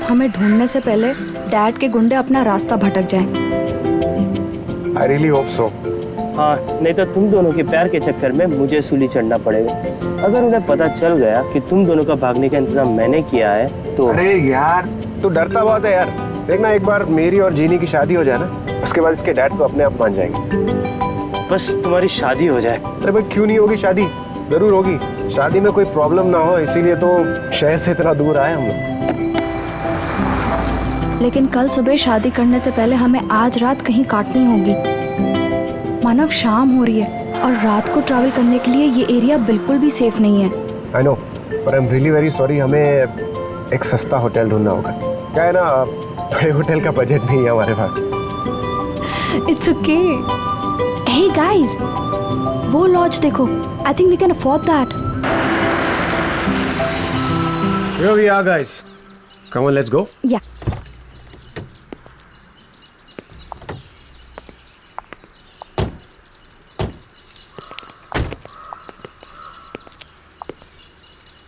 हमें ढूंढने से पहले डैड के गुंडे अपना रास्ता भटक जाएं। I really hope so. हाँ, नहीं तो तुम दोनों के प्यार के चक्कर में मुझे सूली चढ़ना पड़ेगा। अगर उन्हें पता चल गया कि तुम दोनों का भागने का इंतजाम मैंने किया है तो। अरे यार, तू डरता बहुत है यार। देखना एक बार मेरी और जीनी की शादी हो जाए ना, उसके बाद इसके डैड तो अपने आप मान जाएंगे। बस तुम्हारी शादी हो जाए। अरे भाई क्यों नहीं होगी शादी? जरूर होगी। शादी में कोई प्रॉब्लम ना हो, इसीलिए तो शहर से इतना दूर आए हम लोग। लेकिन कल सुबह शादी करने से पहले हमें आज रात कहीं काटनी होगी। मानव, शाम हो रही है और रात को ट्रैवल करने के लिए ये एरिया बिल्कुल भी सेफ नहीं है। आई नो, पर I am really very sorry. हमें एक सस्ता होटल ढूंढना होगा। क्या है ना, बड़े होटल का बजट नहीं है हमारे पास। It's okay. हे गाइस, वो लॉज देखो। I think we can afford that. Here we are, guys. Come on, let's go. या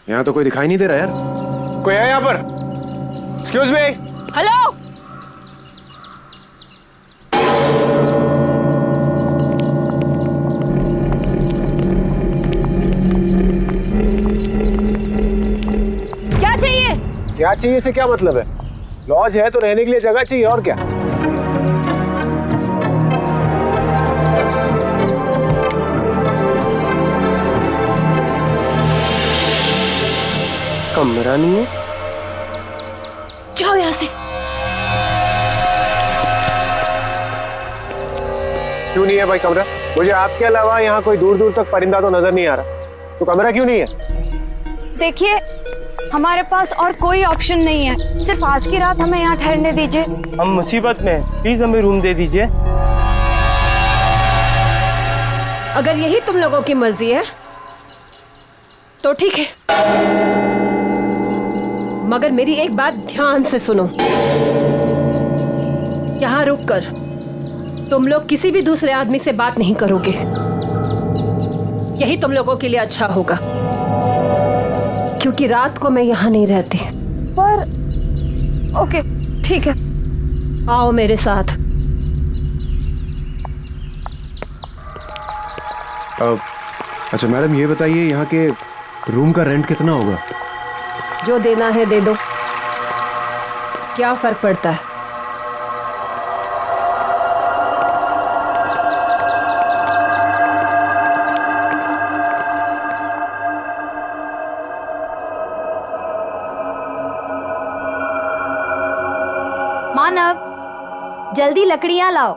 यहाँ तो कोई दिखाई नहीं दे रहा यार। कोई है यहाँ पर? Excuse me. हेलो। क्या चाहिए? क्या चाहिए से क्या मतलब है? लॉज है तो रहने के लिए जगह चाहिए, और क्या? कमरा नहीं है? जाओ यहाँ से। क्यों नहीं है भाई कमरा? मुझे आपके अलावा यहाँ कोई दूर दूर तक परिंदा तो नजर नहीं आ रहा। तो कमरा क्यों नहीं है? देखिए, हमारे पास और कोई ऑप्शन नहीं है। सिर्फ आज की रात हमें यहाँ ठहरने दीजिए। हम मुसीबत में हैं, प्लीज हमें रूम दे दीजिए। अगर यही तुम लोगों की मर्जी है तो ठीक है, मगर मेरी एक बात ध्यान से सुनो। यहाँ रुककर तुम लोग किसी भी दूसरे आदमी से बात नहीं करोगे। यही तुम लोगों के लिए अच्छा होगा, क्योंकि रात को मैं यहाँ नहीं रहती। पर ओके, ठीक है। आओ मेरे साथ। अच्छा मैडम, ये बताइए यहाँ के रूम का रेंट कितना होगा? जो देना है दे दो, क्या फर्क पड़ता है। मानव, जल्दी लकड़ियां लाओ।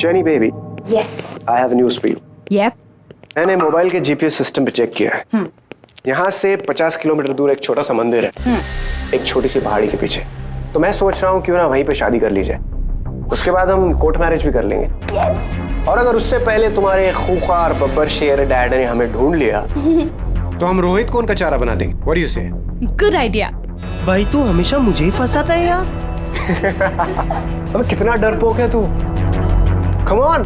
Jenny baby, yes. I have news for you. Yup. मैंने मोबाइल के जीपीएस सिस्टम पे चेक किया है। यहाँ से 50 किलोमीटर दूर एक छोटा सा मंदिर है, एक छोटी सी पहाड़ी के पीछे। तो मैं सोच रहा हूँ क्यों ना वहीं पे शादी कर ली जाए। उसके बाद हम कोर्ट मैरिज भी कर लेंगे। यस। और अगर उससे पहले तुम्हारे खूंखार बब्बर शेर डैड ने हमें ढूंढ लिया तो हम रोहित को उनका चारा बना देंगे। What do you say? Good idea. भाई तू हमेशा मुझे ही फंसाता है यार। अबे कितना डरपोक है तू। Come on.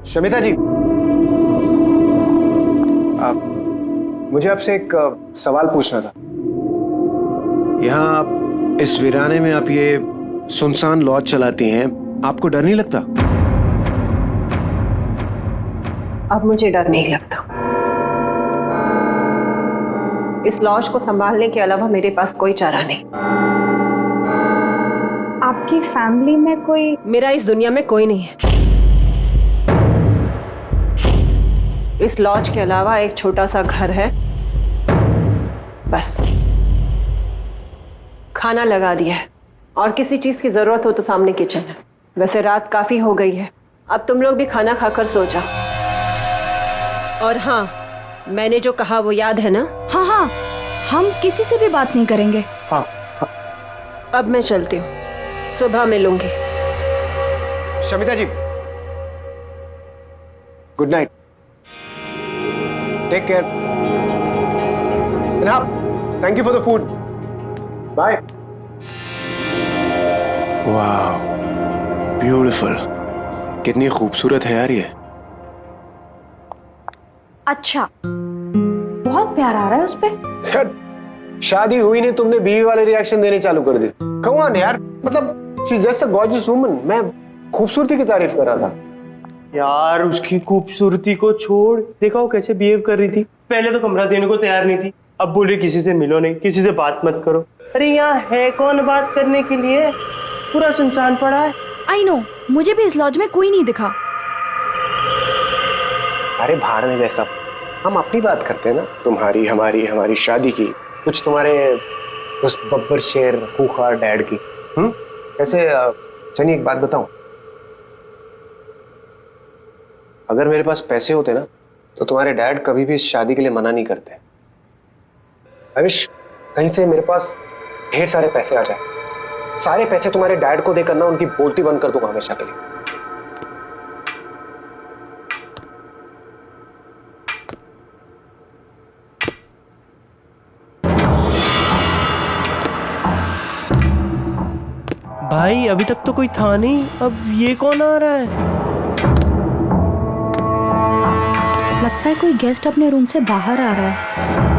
शमिता जी, मुझे आपसे एक सवाल पूछना था। यहाँ आप इस वीराने में आप ये सुनसान लॉज चलाती हैं, आपको डर नहीं लगता? अब मुझे डर नहीं लगता। इस लॉज को संभालने के अलावा मेरे पास कोई चारा नहीं। आपकी फैमिली में कोई? मेरा इस दुनिया में कोई नहीं है। इस लॉज के अलावा एक छोटा सा घर है, बस। खाना लगा दिया है और किसी चीज की जरूरत हो तो सामने किचन है। वैसे रात काफी हो गई है, अब तुम लोग भी खाना खाकर सो जाओ। और हाँ, मैंने जो कहा वो याद है ना? हाँ हाँ, हम किसी से भी बात नहीं करेंगे। हाँ। अब मैं चलती हूँ, सुबह मिलूंगी। Shamita ji, good night, take care, and हाँ, thank you for the food, bye. वाह, ब्यूटीफुल, कितनी खूबसूरत है यार ये। अच्छा, बहुत प्यार आ रहा है उस पे। यार शादी हुई नहीं, तुमने बीवी वाले रिएक्शन देने चालू कर दिए। कम ऑन यार, मतलब she is just a gorgeous woman. मैं खूबसूरती की तारीफ कर रहा था। यार उसकी खूबसूरती को छोड़, देखा वो कैसे बिहेव कर रही थी। पहले तो कमरा देने को तैयार नहीं थी, अब बोल रही किसी से मिलो नहीं, किसी से बात मत करो। अरे यहाँ है कौन बात करने के लिए, पूरा सुनसान पड़ा है। आई नो, मुझे भी इस लॉज में कोई नहीं दिखा। अरे भाड़ में गए सब, हम अपनी बात करते हैं ना। तुम्हारी हमारी हमारी शादी की, कुछ तुम्हारे उस बब्बर शेर खूंखार डैड की। ऐसे चलिए एक बात बताऊं, अगर मेरे पास पैसे होते ना तो तुम्हारे डैड कभी भी इस शादी के लिए मना नहीं करते। आई विश कहीं से मेरे पास ढेर सारे पैसे आ जाए, सारे पैसे तुम्हारे डैड को देकर ना उनकी बोलती बंद कर दूंगा हमेशा के लिए। भाई अभी तक तो कोई था नहीं, अब ये कौन आ रहा है? लगता है कोई गेस्ट अपने रूम से बाहर आ रहा है।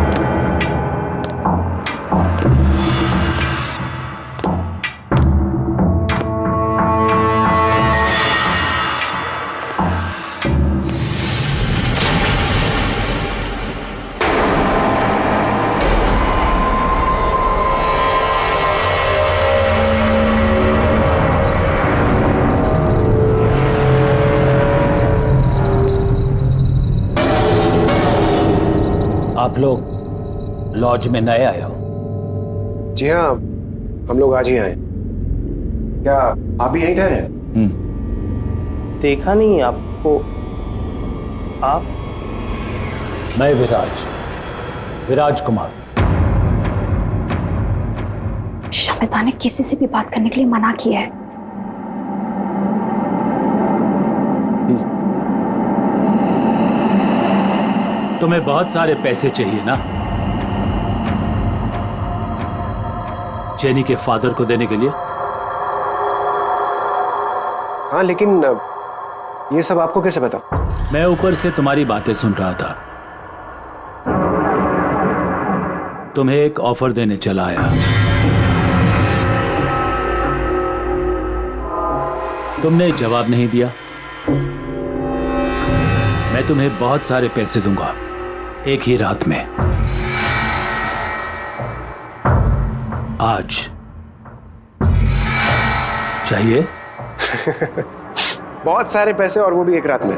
आप लोग लॉज में नए आए हो? जी हाँ, हम लोग आज ही आए। क्या आप भी यहीं ठहरे? देखा नहीं आपको। आप? मैं विराज कुमार। शमिता ने किसी से भी बात करने के लिए मना किया है। तुम्हें बहुत सारे पैसे चाहिए ना, जेनी के फादर को देने के लिए? हाँ, लेकिन ये सब आपको कैसे पता? मैं ऊपर से तुम्हारी बातें सुन रहा था। तुम्हें एक ऑफर देने चला आया। तुमने जवाब नहीं दिया। मैं तुम्हें बहुत सारे पैसे दूंगा एक ही रात में। आज चाहिए? बहुत सारे पैसे, और वो भी एक रात में।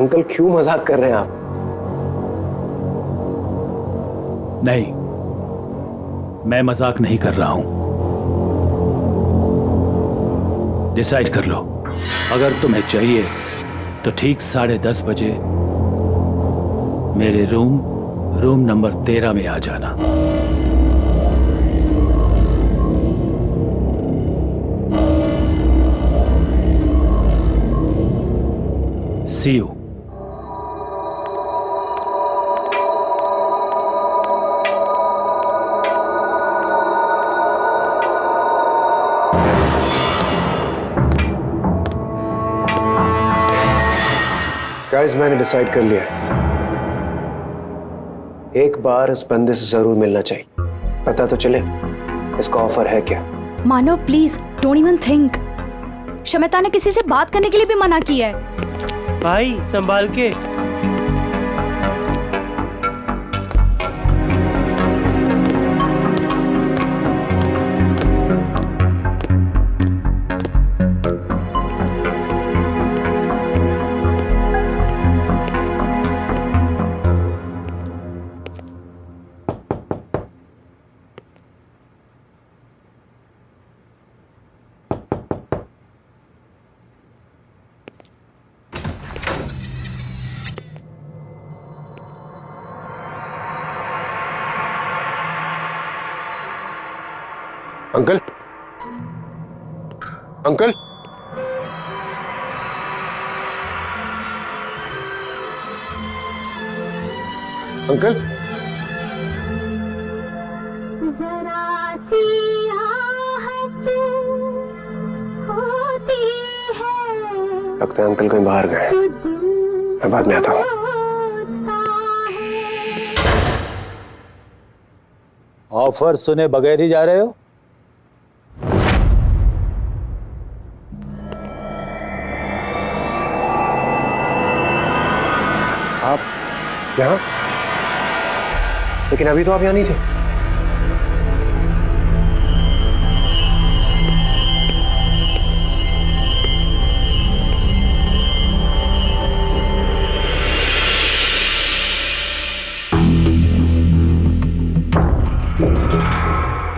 अंकल क्यों मजाक कर रहे हैं आप? नहीं, मैं मजाक नहीं कर रहा हूं। डिसाइड कर लो। अगर तुम्हें चाहिए तो ठीक 10:30 बजे मेरे रूम नंबर 13 में आ जाना। See you. गाइस, मैंने डिसाइड कर लिया, एक बार इस बंदे से जरूर मिलना चाहिए, पता तो चले इसका ऑफर है क्या। Manav please don't even think. Shamita ने किसी से बात करने के लिए भी मना किया है। भाई संभाल के। अंकल, अंकल, अंकल, जरा सी आहट होती है, लगता है अंकल कहीं बाहर गए। मैं बाद में आता हूँ। ऑफर सुने बगैर ही जा रहे हो? आप यहाँ? लेकिन अभी तो आप यहाँ नहीं थे।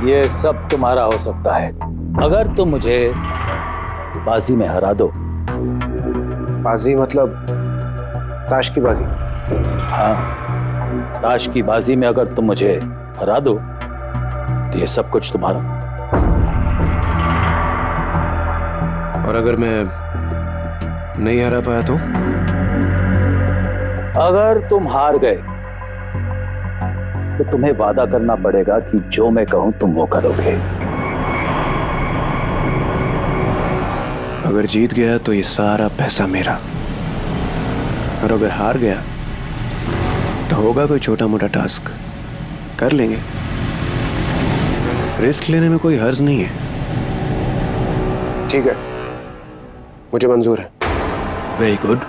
ये सब तुम्हारा हो सकता है अगर तुम मुझे बाजी में हरा दो। बाजी मतलब ताश की बाजी? हाँ, ताश की बाजी में अगर तुम मुझे हरा दो तो ये सब कुछ तुम्हारा। और अगर मैं नहीं हरा पाया तो? अगर तुम हार गए तो तुम्हें वादा करना पड़ेगा कि जो मैं कहूं तुम वो करोगे। अगर जीत गया तो ये सारा पैसा मेरा, और अगर हार गया तो होगा कोई छोटा मोटा टास्क, कर लेंगे। रिस्क लेने में कोई हर्ज नहीं है। ठीक है, मुझे मंजूर है। Very good,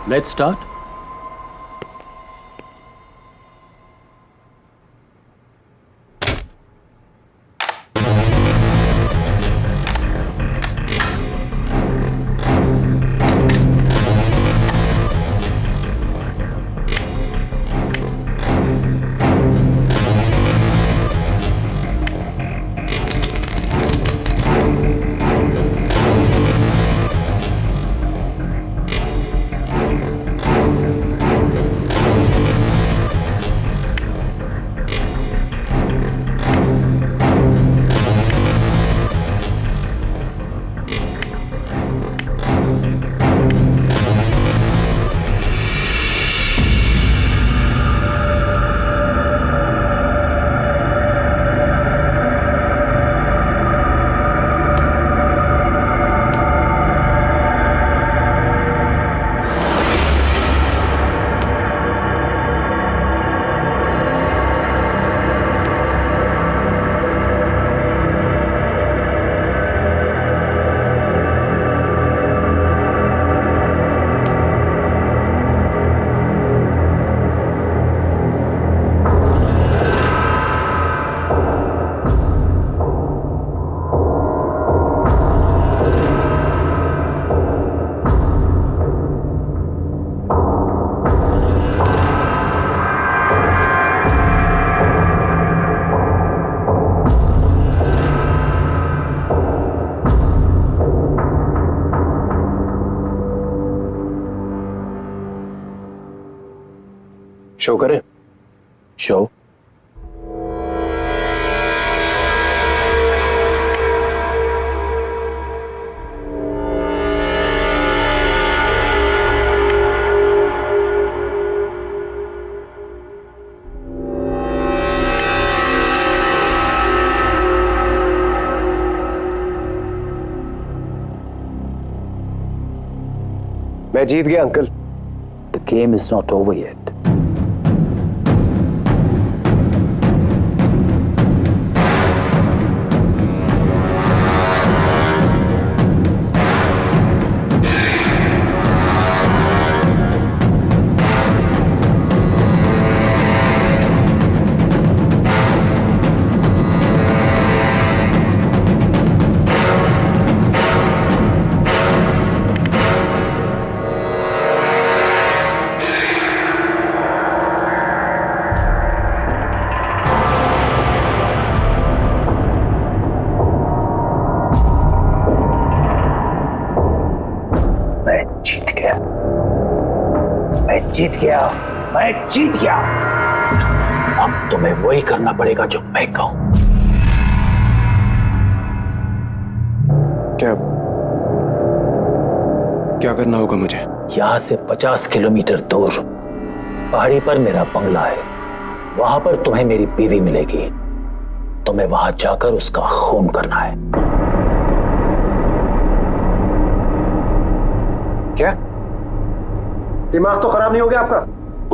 let's start. Show करें? शो? मैं जीत गया uncle. The game is not over yet. जीत गया, मैं जीत गया। अब तुम्हें वही करना पड़ेगा जो मैं कहूं। क्या क्या करना होगा मुझे? यहां से 50 किलोमीटर दूर पहाड़ी पर मेरा बंगला है। वहां पर तुम्हें मेरी बीवी मिलेगी। तुम्हें वहां जाकर उसका खून करना है। क्या? दिमाग तो खराब नहीं हो गया आपका?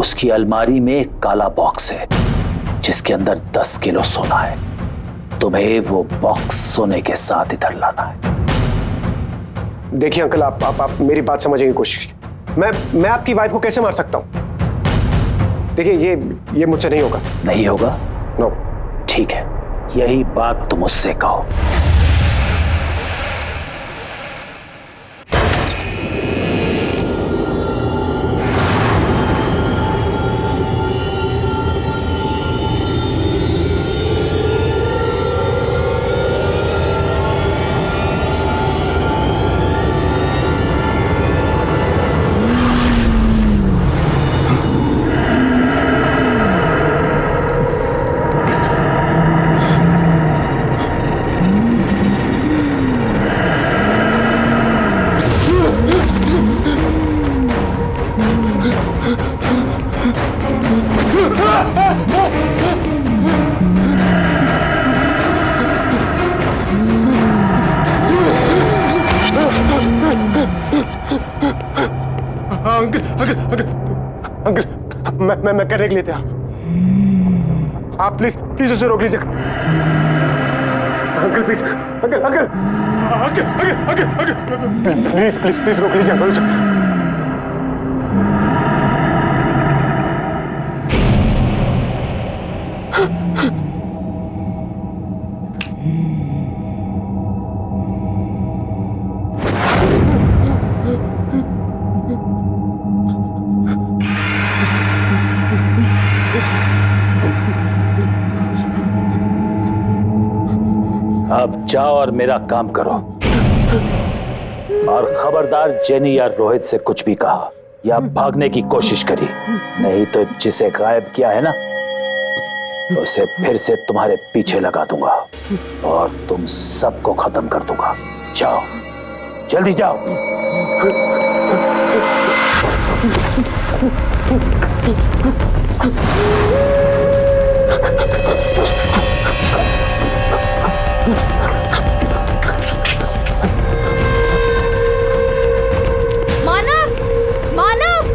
उसकी अलमारी में एक काला बॉक्स है जिसके अंदर 10 किलो सोना है। तुम्हें वो बॉक्स सोने के साथ इधर लाना है। देखिए अंकल, आप मेरी बात समझने की कोशिश कीजिए। मैं आपकी वाइफ को कैसे मार सकता हूं? देखिए ये मुझसे नहीं होगा। नहीं होगा? नो। ठीक है, यही बात तुम उससे कहो। अंकल, मैं करने के लिए तैयार। आप प्लीज उसे रोक लीजिए। अंकल प्लीज, अंकल प्लीज रोक लीजिए अंकल उसे। अब जाओ और मेरा काम करो। और खबरदार जेनी या रोहित से कुछ भी कहा या भागने की कोशिश करी, नहीं तो जिसे गायब किया है ना, उसे फिर से तुम्हारे पीछे लगा दूंगा और तुम सबको खत्म कर दूंगा। जाओ, जल्दी जाओ। मानव, मानव!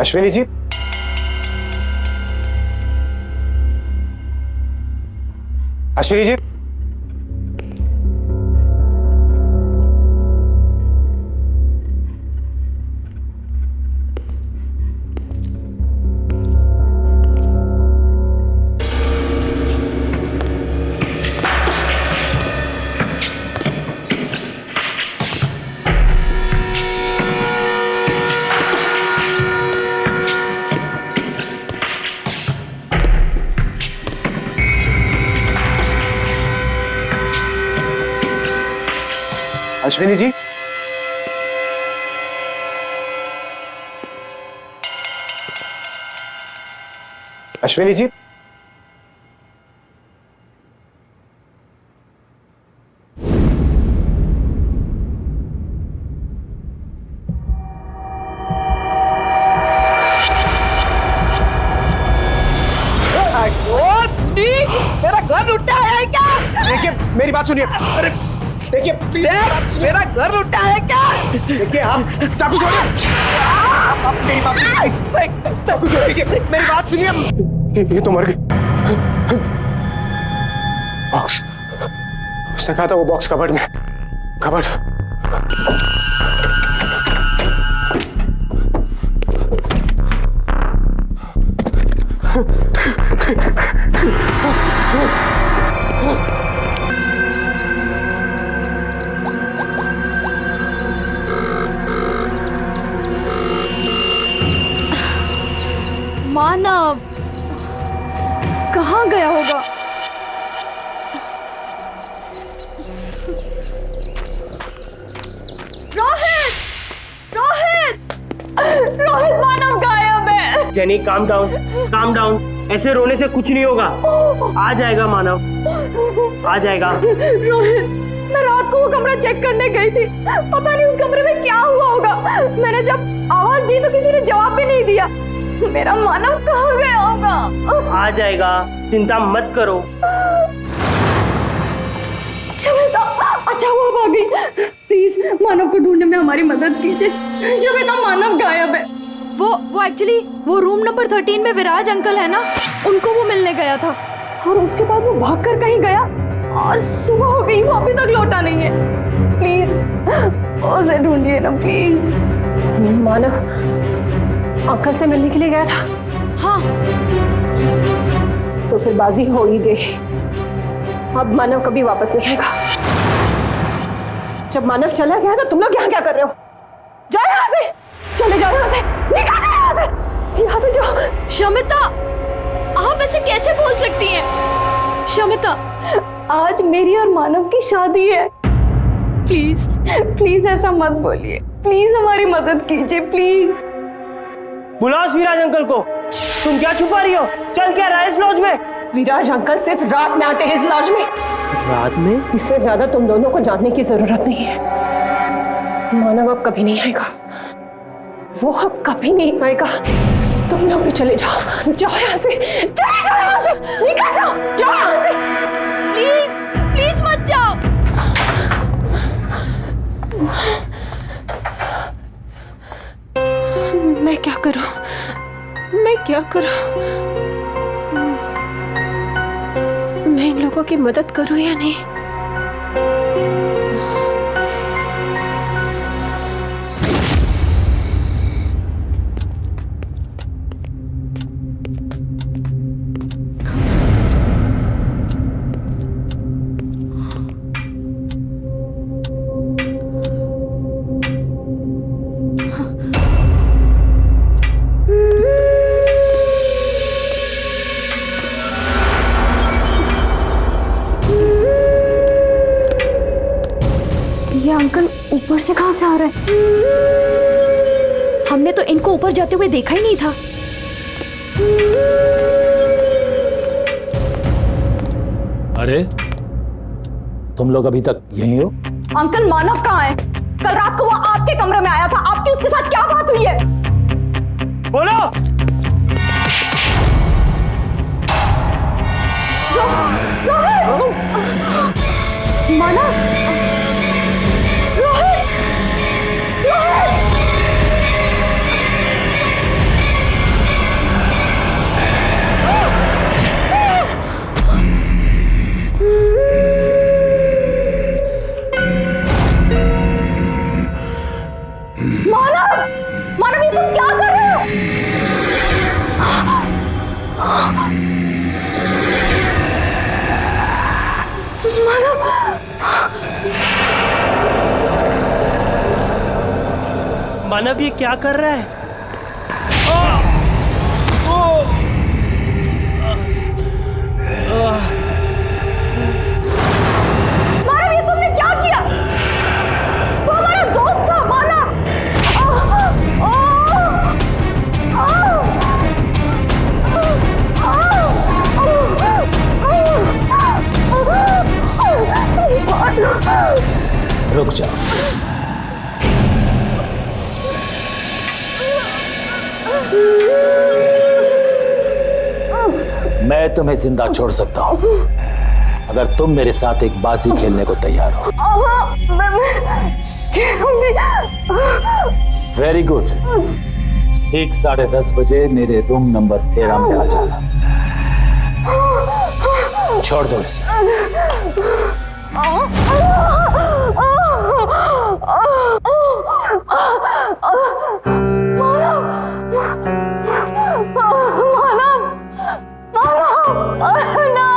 अश्विनी जी, अश्विनी जी, अश्विनी जी, अश्विनी जी, मेरी बात सुनिए। अरे देखिए मेरा घर लुटा है क्या? देखिए आप चाकू छोड़िए। आप मेरी बात सुनिए। चाकू छोड़िए, मेरी बात सुनिए। ये तो मर गई। बॉक्स, उसने कहा था वो बॉक्स कबर्ड में। कबर्ड। मानव कहाँ गया होगा? रोहित! रोहित! रोहित, मानव गायब है। Jenny calm down, calm down. ऐसे रोने से कुछ नहीं होगा। आ जाएगा मानव, आ जाएगा। रोहित, मैं रात को वो कमरा चेक करने गई थी। पता नहीं उस कमरे में क्या हुआ होगा। मैंने जब आवाज दी तो किसी ने जवाब भी नहीं दिया। मेरा मानव कहाँ गया होगा? आ जाएगा, चिंता मत करो। शमिता, अच्छा वो अब आ गई। प्लीज मानव को ढूंढने में हमारी मदद कीजिए। शमिता, मानव गायब है। वो एक्चुअली वो रूम नंबर 13 में विराज अंकल है ना, उनको वो मिलने गया था और उसके बाद वो भागकर कहीं गया और सुबह हो गई, वो अभी तक लौटा नहीं है। प्लीज उसे ढूंढिए ना प्लीज। मानव अंकल से मिलने के लिए गया था? हाँ। तो फिर बाजी हो ही गई। अब मानव कभी वापस नहीं आएगा। जब मानव चला गया तो तुम लोग यहाँ क्या कर रहे हो? जाओ यहाँ से, चले जाओ यहाँ से, निकल जाओ यहाँ से, यहाँ से जाओ। शमिता, आप ऐसे कैसे बोल सकती हैं? शमिता, आज मेरी और मानव की शादी है। प्लीज प्लीज ऐसा मत बोलिए। प्लीज हमारी मदद कीजिए प्लीज। बुलाओ विराज अंकल को। तुम क्या छुपा रही हो? चल क्या रहा है इस लॉज में? विराज अंकल सिर्फ रात में आते हैं इस लॉज में। रात में? इससे ज्यादा तुम दोनों को जानने की जरूरत नहीं है। मानव अब कभी नहीं आएगा, वो अब कभी नहीं आएगा। तुम लोग भी चले जाओ, जाओ यहाँ से, चले जाओ यहाँ से, निकल जाओ, जाओ यहाँ से। प्लीज प्लीज मत जाओ। मैं क्या करूं? मैं क्या करूं? मैं इन लोगों की मदद करूं या नहीं? अंकल ऊपर से कहां से आ रहे हैं? हमने तो इनको ऊपर जाते हुए देखा ही नहीं था। अरे तुम लोग अभी तक यहीं हो? अंकल मानव कहाँ है? कल रात को वो आपके कमरे में आया था। आपकी उसके साथ क्या बात हुई है? बोलो। मानव, रोहित, रोहित। मानव, मानव ये तुम क्या कर रहे हो? मानव ये क्या कर रहा है? मानव ये तुमने क्या किया? वो हमारा दोस्त था मानव। रुक जाओ। मैं तुम्हें जिंदा छोड़ सकता हूं, अगर तुम मेरे साथ एक बाजी खेलने को तैयार हो। मैं खेलूंगी। Very good. ठीक 10:30 बजे मेरे रूम नंबर 13 में आ जाना। छोड़ दो इसे।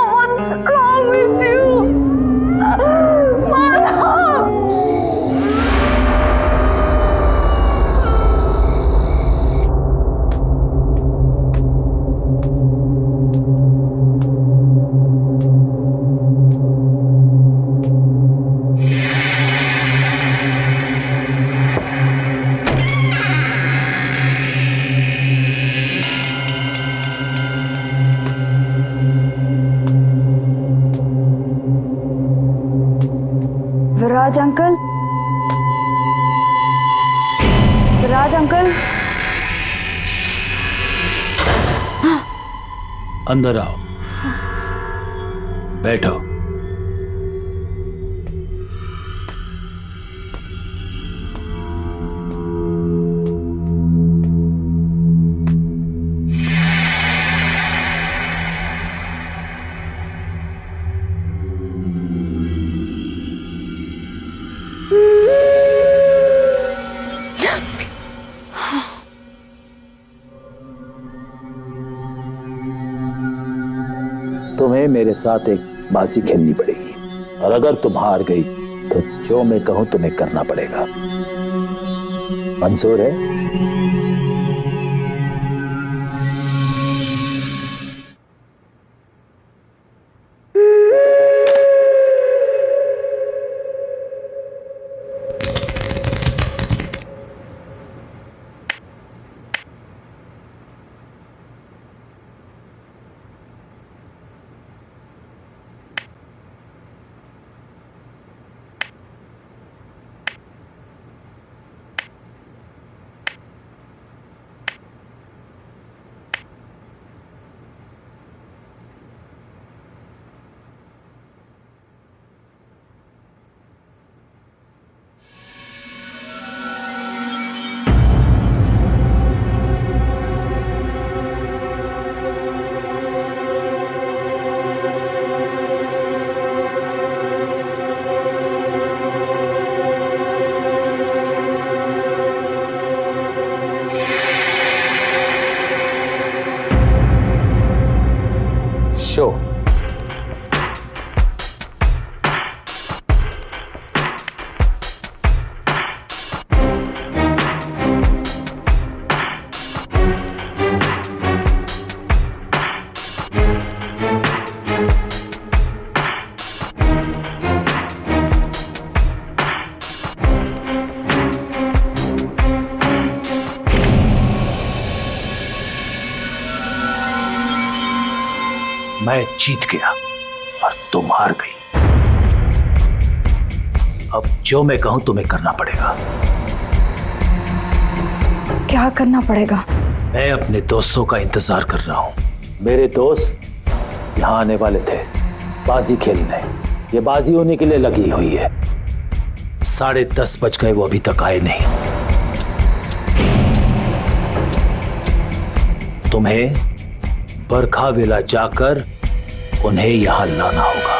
What's wrong with you? Viraj uncle, Viraj uncle, अंदर आओ, बैठो। तुम्हें मेरे साथ एक बाजी खेलनी पड़ेगी, और अगर तुम हार गई तो जो मैं कहूं तुम्हें करना पड़ेगा। मंजूर है? शो। मैं जीत गया और तुम हार गई। अब जो मैं कहूं तुम्हें करना पड़ेगा। क्या करना पड़ेगा? मैं अपने दोस्तों का इंतजार कर रहा हूं। मेरे दोस्त यहां आने वाले थे बाजी खेलने। ये बाजी होने के लिए लगी हुई है। 10:30 बज गए, वो अभी तक आए नहीं। तुम्हें बरखा विला जाकर उन्हें यहां लाना होगा।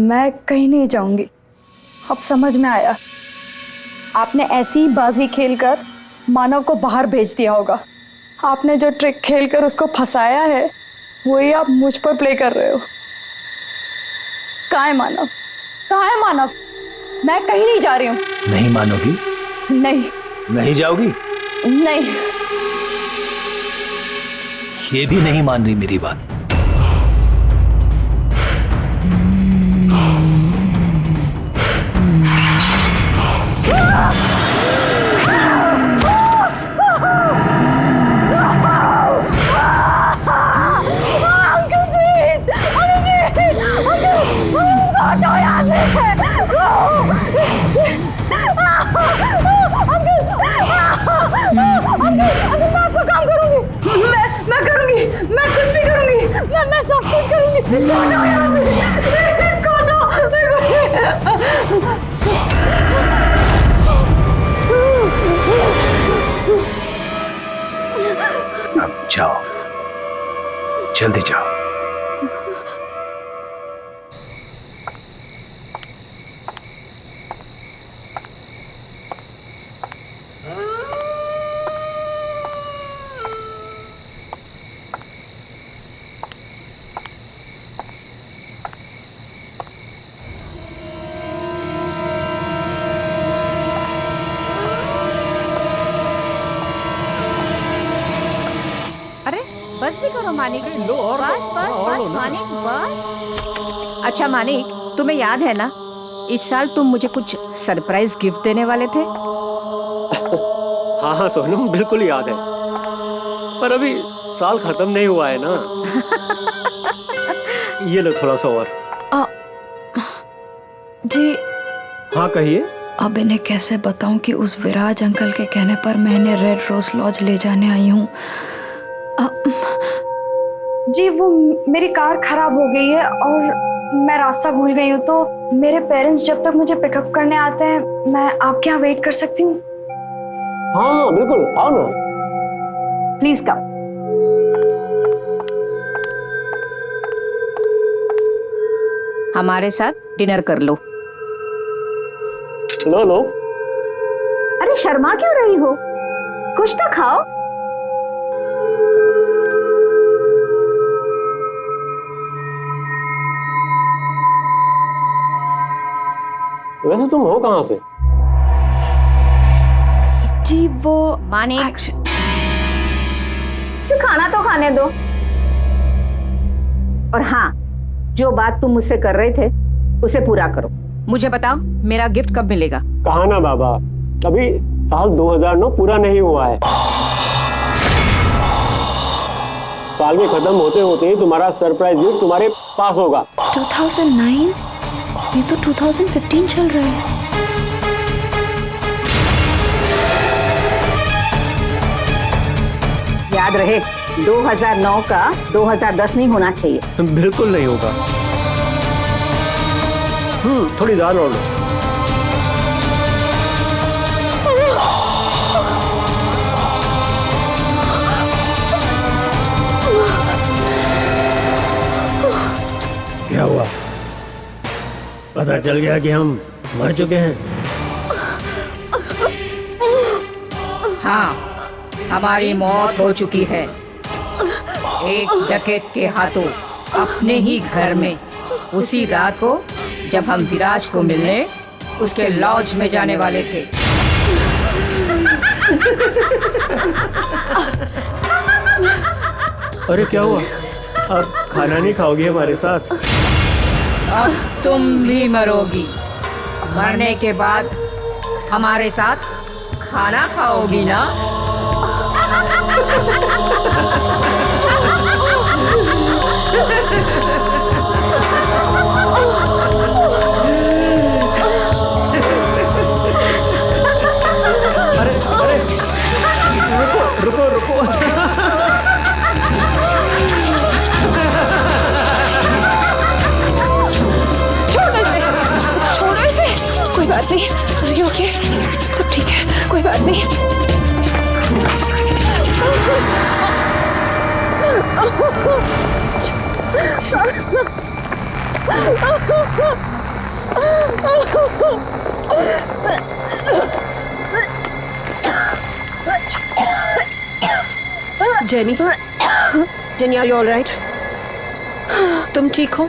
मैं कहीं नहीं जाऊंगी। अब समझ में आया, आपने ऐसी ही बाजी खेलकर मानव को बाहर भेज दिया होगा। आपने जो ट्रिक खेलकर उसको फंसाया है, वही आप मुझ पर प्ले कर रहे हो। कहाँ है मानव? कहाँ है मानव? मैं कहीं नहीं जा रही हूँ। नहीं मानोगी? नहीं। नहीं जाओगी? नहीं। ये भी नहीं मान रही मेरी बात। मैं इसको दो यहाँ से, इसको दो मेरे को। अब जाओ, जल्दी जाओ। अरे बस भी करो मानिक, बस बस बस मानिक बस। अच्छा मानिक, तुम्हें याद है ना इस साल तुम मुझे कुछ सरप्राइज गिफ्ट देने वाले थे? हाँ हाँ सोनम, बिल्कुल याद है, पर अभी साल खत्म नहीं हुआ है ना। ये लो थोड़ा सा और। जी हाँ कहिए। अब इन्हें कैसे बताऊं कि उस विराज अंकल के कहने पर मैं इन्हें रेड रोज लॉज ले जाने आई हूँ। जी वो मेरी कार खराब हो गई है और मैं रास्ता भूल गई हूँ, तो मेरे पेरेंट्स जब तक मुझे पिकअप करने आते हैं मैं आपके यहाँ वेट कर सकती हूँ? हाँ हाँ बिल्कुल, आओ ना। Please come. हमारे साथ डिनर कर लो। लो लो। अरे शर्मा क्यों रही हो, कुछ तो खाओ। वैसे तुम हो कहाँ से? जी वो मानिक, उसे खाना तो खाने दो। और हाँ, जो बात तुम मुझसे कर रहे थे उसे पूरा करो। मुझे बताओ मेरा गिफ्ट कब मिलेगा? कहा ना बाबा, अभी साल 2009 पूरा नहीं हुआ है। साल के खत्म होते होते ही तुम्हारा सरप्राइज गिफ्ट तुम्हारे पास होगा। 2009? ये तो 2015 चल रहा है। याद रहे 2009 का 2010 नहीं होना चाहिए। बिल्कुल नहीं होगा। थोड़ी दाल और लो। क्या हुआ? पता चल गया कि हम मर चुके हैं? हाँ, हमारी मौत हो चुकी है एक डकैत के हाथों, अपने ही घर में, उसी रात को जब हम विराज को मिलने उसके लॉज में जाने वाले थे। अरे क्या हुआ? आप खाना नहीं खाओगे हमारे साथ? अब तुम भी मरोगी। मरने के बाद हमारे साथ खाना खाओगी ना? अरे अरे रुको रुको रुको। छोड़ो इसे, कोई बात नहीं। अरे ओके, सब ठीक है, कोई बात नहीं। Jenny, Jenny are you all right? तुम ठीक हो?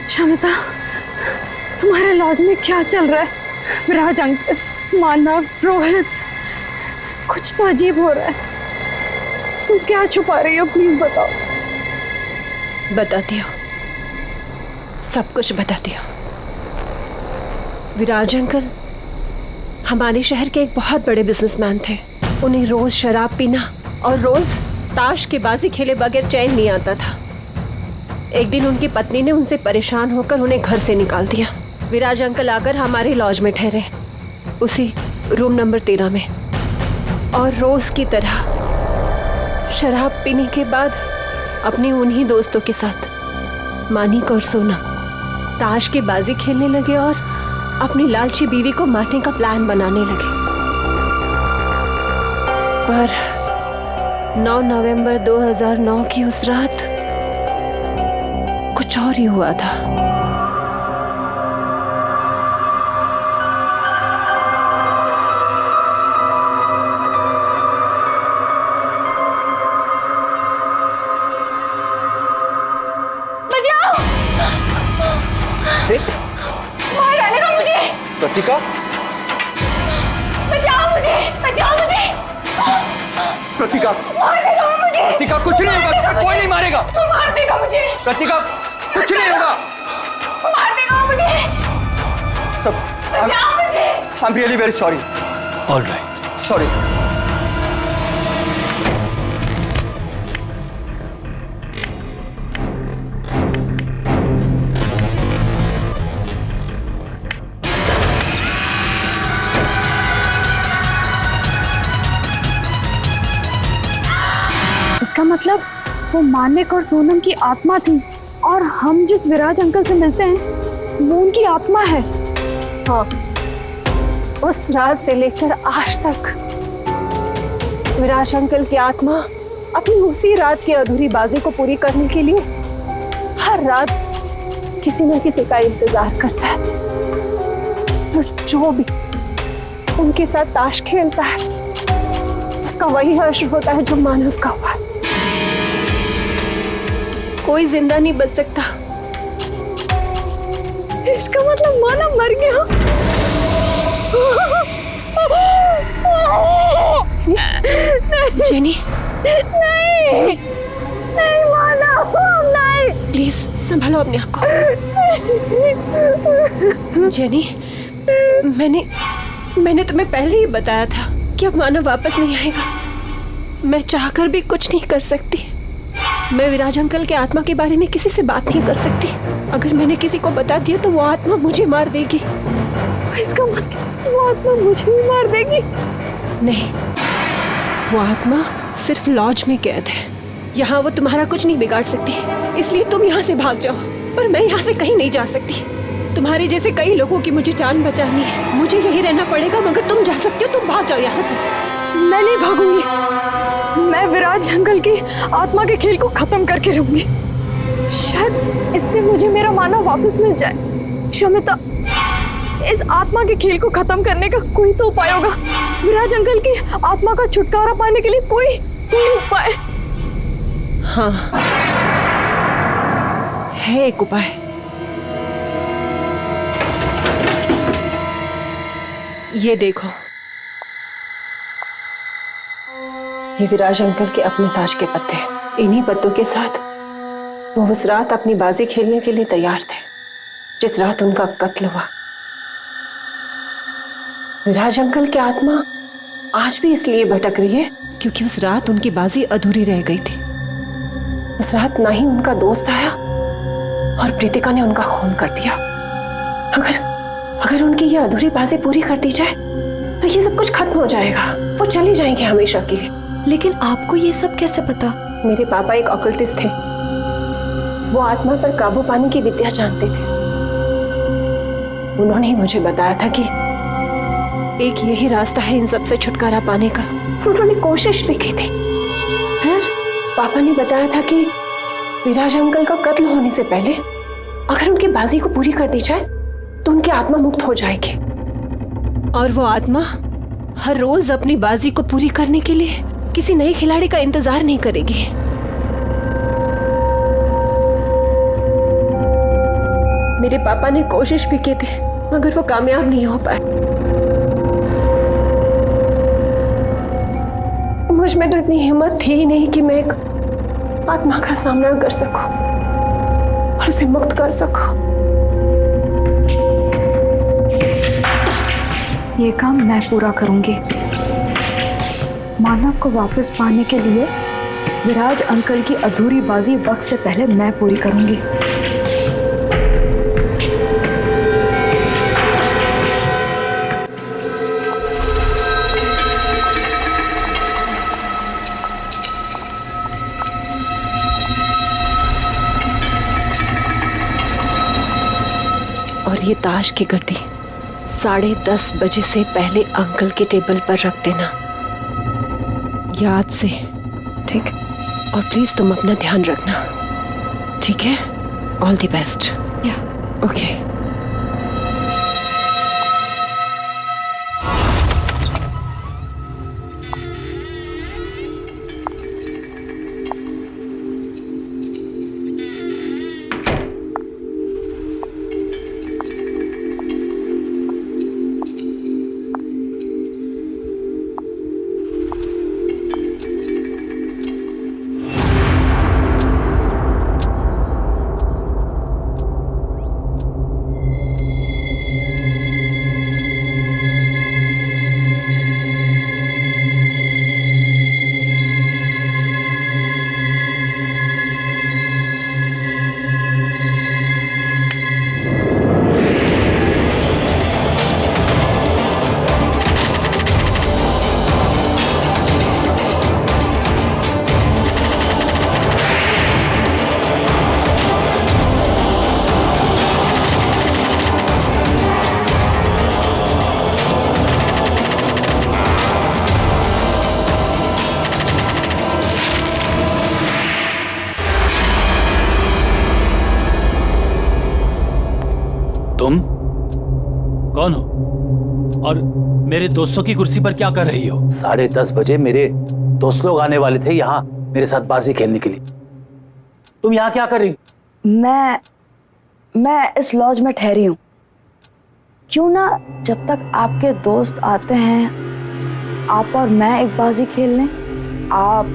शमिता, तुम्हारे लॉज में क्या चल रहा है? विराज अंकल, मानव, रोहित, कुछ तो अजीब हो रहा है। तुम क्या छुपा रही हो? प्लीज बताओ। बताती हूँ, सब कुछ बताती हूँ। विराज अंकल हमारे शहर के एक बहुत बड़े बिजनेसमैन थे। उन्हें रोज शराब पीना और रोज ताश के बाजी खेले बगैर चैन नहीं आता था। एक दिन उनकी पत्नी ने उनसे परेशान होकर उन्हें घर से निकाल दिया। विराज अंकल आकर हमारे लॉज में ठहरे, उसी रूम नंबर 13 में, और रोज की तरह शराब पीने के बाद अपने उन्हीं दोस्तों के साथ मानिक और सोनम ताश के बाजी खेलने लगे और अपनी लालची बीवी को मारने का प्लान बनाने लगे। पर 9 नवंबर 2009 की उस रात कुछ और ही हुआ था। मार डालेगा मुझे। प्रतीका, बचाओ मुझे, बचाओ मुझे। प्रतीका, मार देगा वो मुझे। प्रतीका कुछ नहीं होगा, कोई नहीं मारेगा। मार देगा मुझे। प्रतीका कुछ नहीं होगा। मार देगा वो मुझे। सब बचाओ मुझे। I am really very sorry. All right. Sorry. इसका मतलब वो मानिक और सोनम की आत्मा थी और हम जिस विराज अंकल से मिलते हैं वो उनकी आत्मा है। हाँ, उस रात से लेकर आज तक विराज अंकल की आत्मा अपनी उसी रात की अधूरी बाजी को पूरी करने के लिए हर रात किसी न किसी का इंतजार करता है और जो भी उनके साथ ताश खेलता है उसका वही हश्र होता है जो मानव का हुआ। कोई जिंदा नहीं बच सकता। इसका मतलब मानव मर गया। जेनी, नहीं, जेनी, नहीं मानव, नहीं। प्लीज संभालो अपने आप को। जेनी, मैंने तुम्हें पहले ही बताया था कि अब मानव वापस नहीं आएगा। मैं चाहकर भी कुछ नहीं कर सकती। मैं विराज अंकल के आत्मा के बारे में किसी से बात नहीं कर सकती। अगर मैंने किसी को बता दिया तो वो आत्मा मुझे मार देगी। इसका मतलब वो आत्मा मुझे भी मार देगी? नहीं, वो आत्मा सिर्फ लॉज में कैद है। यहाँ वो तुम्हारा कुछ नहीं बिगाड़ सकती, इसलिए तुम यहाँ से भाग जाओ। पर मैं यहाँ से कहीं नहीं जा सकती। तुम्हारे जैसे कई लोगों की मुझे जान बचानी है। मुझे यही रहना पड़ेगा, मगर तुम जा सकते हो। तुम भाग जाओ यहाँ से। मैं नहीं भागूंगी। मैं विराज अंकल की आत्मा के खेल को खत्म करके रहूंगी। शायद इससे मुझे मेरा मानव वापस मिल जाए। शमिता, इस आत्मा के खेल को खत्म करने का कोई तो उपाय होगा। विराज अंकल की आत्मा का छुटकारा पाने के लिए कोई उपाय? हाँ, है एक उपाय। ये देखो, ये विराज अंकल के अपने ताज के पत्ते हैं। इन्हीं पत्तों के साथ वो उस रात अपनी बाजी खेलने के लिए तैयार थे जिस रात उनका कत्ल हुआ। विराज अंकल की आत्मा आज भी इसलिए भटक रही है क्योंकि उस रात उनकी बाजी अधूरी रह गई थी। उस रात ना ही उनका दोस्त आया और प्रीतिका ने उनका खून कर दिया। अगर उनकी ये अधूरी बाजी पूरी कर दी जाए तो ये सब कुछ खत्म हो जाएगा। वो चले जाएंगे हमेशा के लिए। लेकिन आपको ये सब कैसे पता? मेरे पापा एक ऑकल्टिस्ट थे। वो आत्मा पर काबू पाने की विद्या जानते थे। उन्होंने ही मुझे बताया था कि एक यही रास्ता है इन सब से छुटकारा पाने का। उन्होंने कोशिश भी की थी। फिर पापा ने बताया था कि विराज अंकल का कत्ल होने से पहले अगर उनकी बाजी को पूरी कर दी जाए तो उनकी आत्मा मुक्त हो जाएगी और वो आत्मा हर रोज अपनी बाजी को पूरी करने के लिए किसी नए खिलाड़ी का इंतजार नहीं करेगी। मेरे पापा ने कोशिश भी की थी मगर वो कामयाब नहीं हो पाए। मुझ में तो इतनी हिम्मत थी ही नहीं कि मैं एक आत्मा का सामना कर सकूं और उसे मुक्त कर सकूं। ये काम मैं पूरा करूंगी। मानव को वापस पाने के लिए विराज अंकल की अधूरी बाजी वक्त से पहले मैं पूरी करूंगी। ये ताश की गड्डी 10:30 बजे से पहले अंकल के टेबल पर रख देना, याद से, ठीक? और प्लीज तुम अपना ध्यान रखना, ठीक है? All the best. या ओके। तुम कौन हो और मेरे दोस्तों की कुर्सी पर क्या कर रही हो? 10:30 बजे मेरे दोस्त लोग आने वाले थे यहाँ मेरे साथ बाजी खेलने के लिए। तुम यहाँ क्या कर रही हो? मैं इस लॉज में ठहरी हूँ। क्यों ना जब तक आपके दोस्त आते हैं आप और मैं एक बाजी खेल लें। आप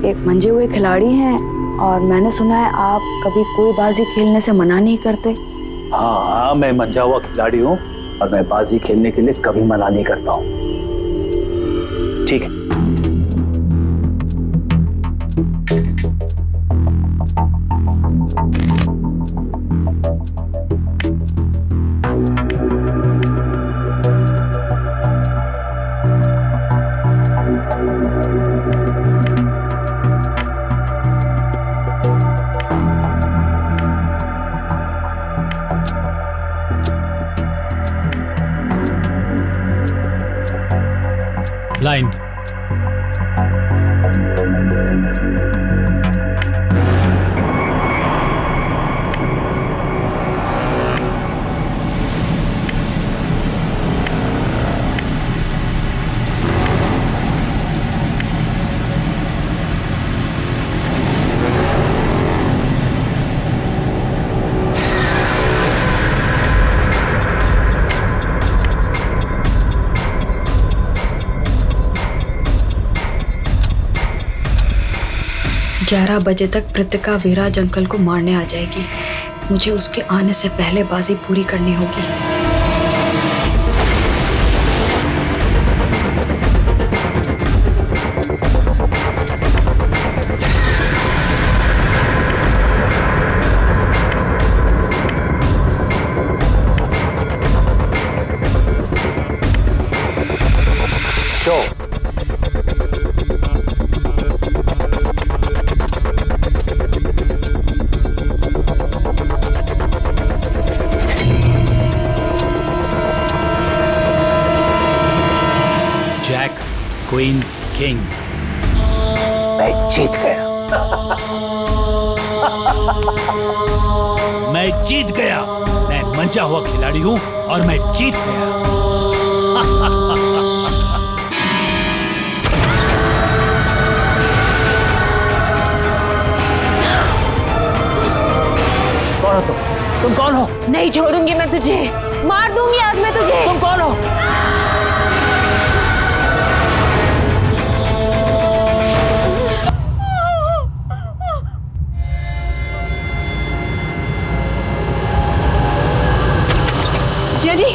एक मंजे हुए खिलाड़ी हैं और मैंने सुना है आप कभी कोई बाजी खेलने से मना नहीं करते। हाँ, मैं मंजा हुआ खिलाड़ी हूँ और मैं बाजी खेलने के लिए कभी मना नहीं करता हूँ। ठीक है। ब्लाइंड। ग्यारह बजे तक कृतिका विराज अंकल को मारने आ जाएगी। मुझे उसके आने से पहले बाजी पूरी करनी होगी। शो। Jack, queen, king. मैं जीत गया। मैं जीत गया। मैं मंजा हुआ खिलाड़ी हूं और मैं जीत गया। कौन हो तुम कौन हो? नहीं छोड़ूंगी मैं तुझे, मार दूंगी आज मैं तुझे। तुम कौन हो? Jenny,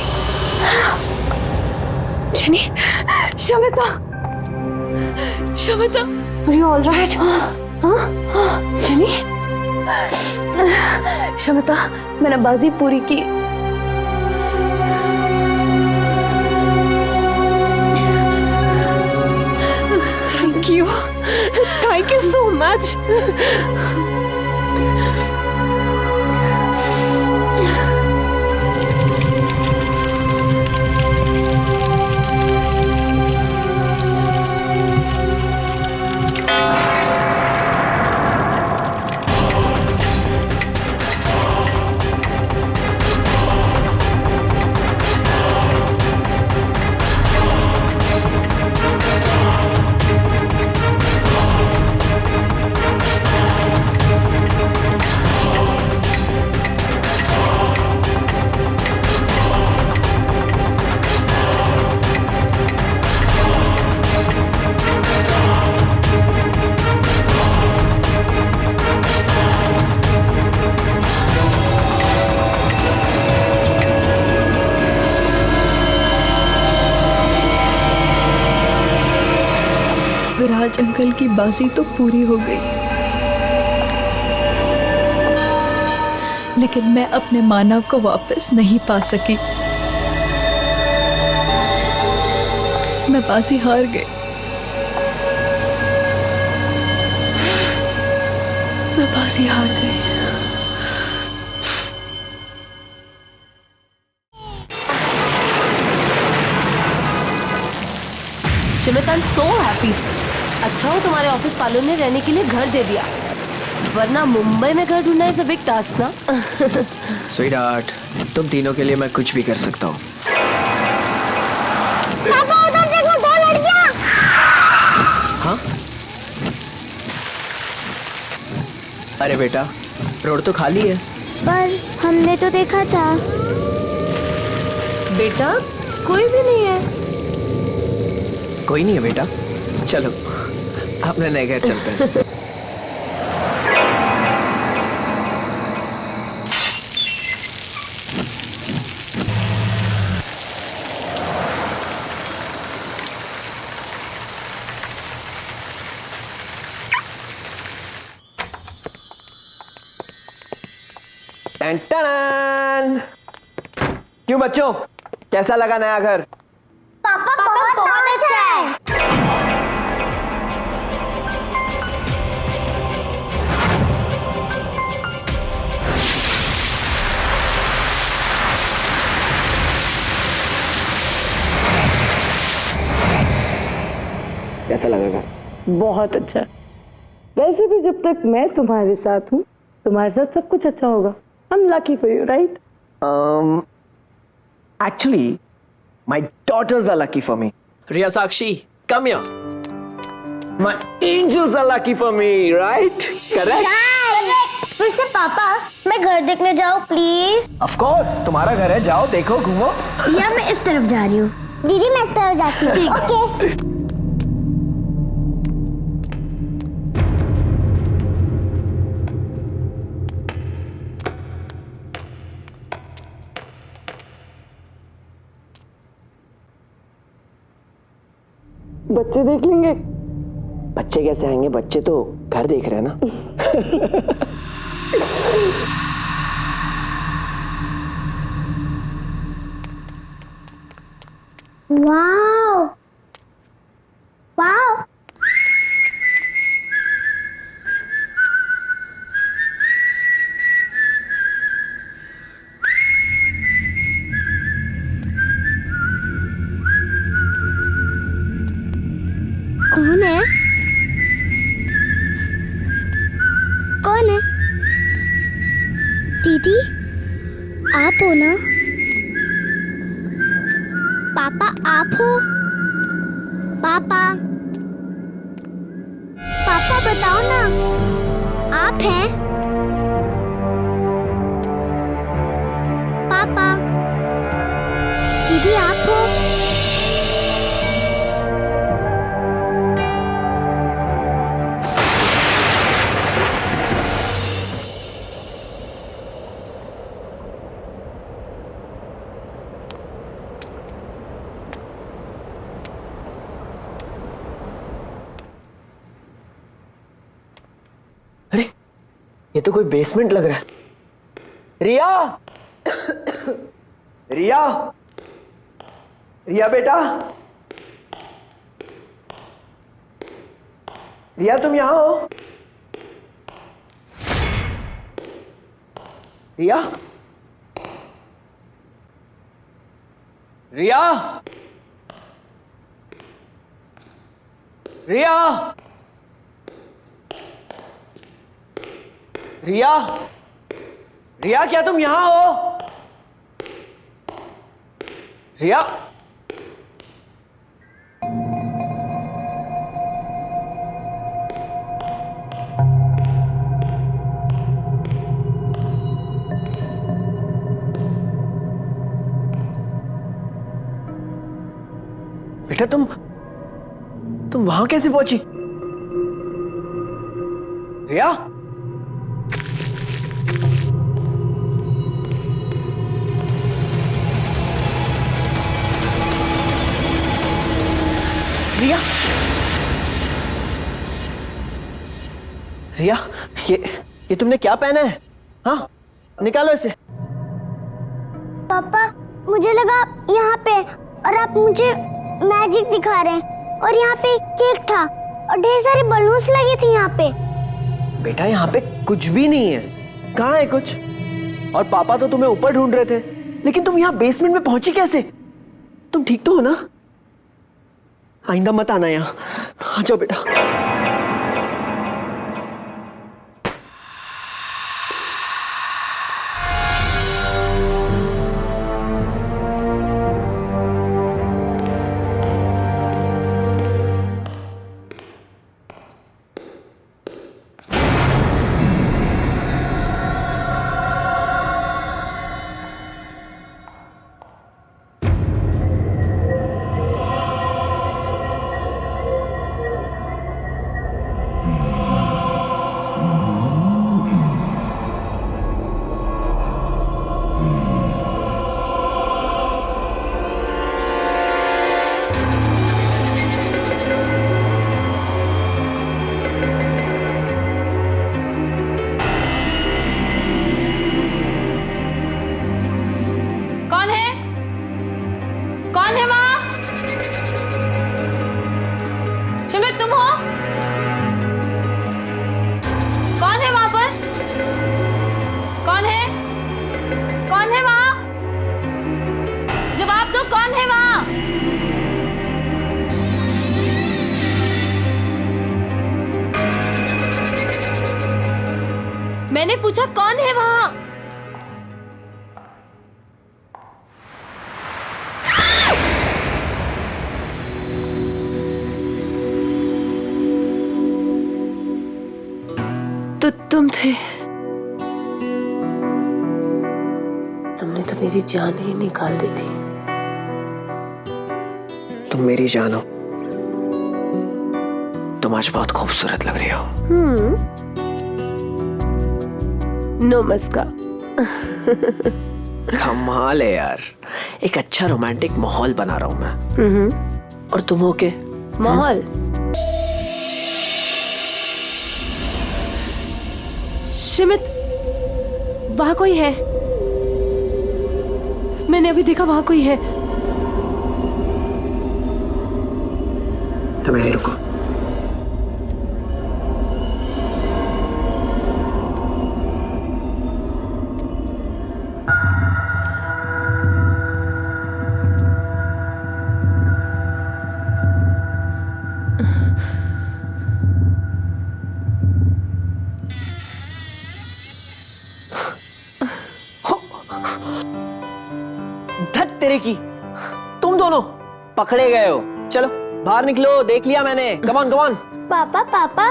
jenny, Shamita, Shamita, Are you all right? हाँ? जेनी, शमिता, मैंने बाजी पूरी की। Thank you so much. Viraj uncle की बाजी तो पूरी हो गई, लेकिन मैं अपने मानव को वापस नहीं पा सकी। मैं बाजी हार गई। मैं बाजी हार गई। शिमित, आई एम सो हैप्पी। अच्छा हो तुम्हारे ऑफिस वालों ने रहने के लिए घर दे दिया, वरना मुंबई में घर ढूंढना इज अ बिग टास्क ना। स्वीटहार्ट, तुम तीनों के लिए मैं कुछ भी कर सकता हूँ। पापा उधर देखो, 2 लड़कियां। हाँ? अरे बेटा, रोड तो खाली है। पर हमने तो देखा था। बेटा कोई भी नहीं है। कोई नहीं है बेटा, चलो अपने नए घर चलते हैं। टन-टन! क्यों बच्चों, कैसा लगा नया घर? पापा बहुत अच्छा है। कैसा लगा घर? बहुत अच्छा। वैसे भी जब तक मैं तुम्हारे साथ हूँ, तुम्हारे साथ सब कुछ अच्छा होगा। I'm lucky for you, right? Actually, my daughters are lucky for me. Riya Sakshi, come here. My angels are lucky for me, right? Correct? वैसे पापा, मैं घर देखने जाऊँ प्लीज? Of course, तुम्हारा घर है, जाओ देखो घूमो। या मैं इस तरफ जा रही हूँ। दीदी मैं इस तरफ जाती हूँ। ओके। बच्चे देख लेंगे। बच्चे कैसे आएंगे? बच्चे तो घर देख रहे हैं ना। वाओ वाओ, कौन है? कौन है? दीदी आप हो ना? पापा आप हो? पापा पापा बताओ ना, आप हैं? पापा, दीदी आप हो? अरे ये तो कोई बेसमेंट लग रहा है। रिया, रिया, रिया बेटा, रिया तुम यहां हो? रिया, रिया, रिया, रिया, रिया क्या तुम यहां हो? रिया, बेटा तुम वहां कैसे पहुंची? रिया, रिया, रिया, ये तुमने क्या पहना है? हाँ, निकालो इसे। पापा, मुझे लगा यहाँ पे और आप मुझे मैजिक दिखा रहे हैं और यहाँ पे केक था और ढेर सारे बलून्स लगे थे यहाँ पे। बेटा यहाँ पे कुछ भी नहीं है। कहाँ है कुछ? और पापा तो तुम्हें ऊपर ढूंढ रहे थे, लेकिन तुम यहाँ बेसमेंट में पहुंची कैसे? तुम ठीक तो हो ना? आइंदा मत आना यहाँ। आ जाओ बेटा। मैंने पूछा कौन है वहां? तो तुम थे। तुमने तो मेरी जान ही निकाल दी थी। तुम मेरी जान हो। तुम आज बहुत खूबसूरत लग रही हो। नमस्कार। कमाल है यार। एक अच्छा रोमांटिक माहौल बना रहा हूं मैं। और तुम हो के माहौल? शिमित, वहां कोई है। मैंने अभी देखा वहां कोई है। तुम यहीं रुको। तेरे की, तुम दोनों पकड़े गए हो। चलो बाहर निकलो, देख लिया मैंने। Come on come on. पापा पापा,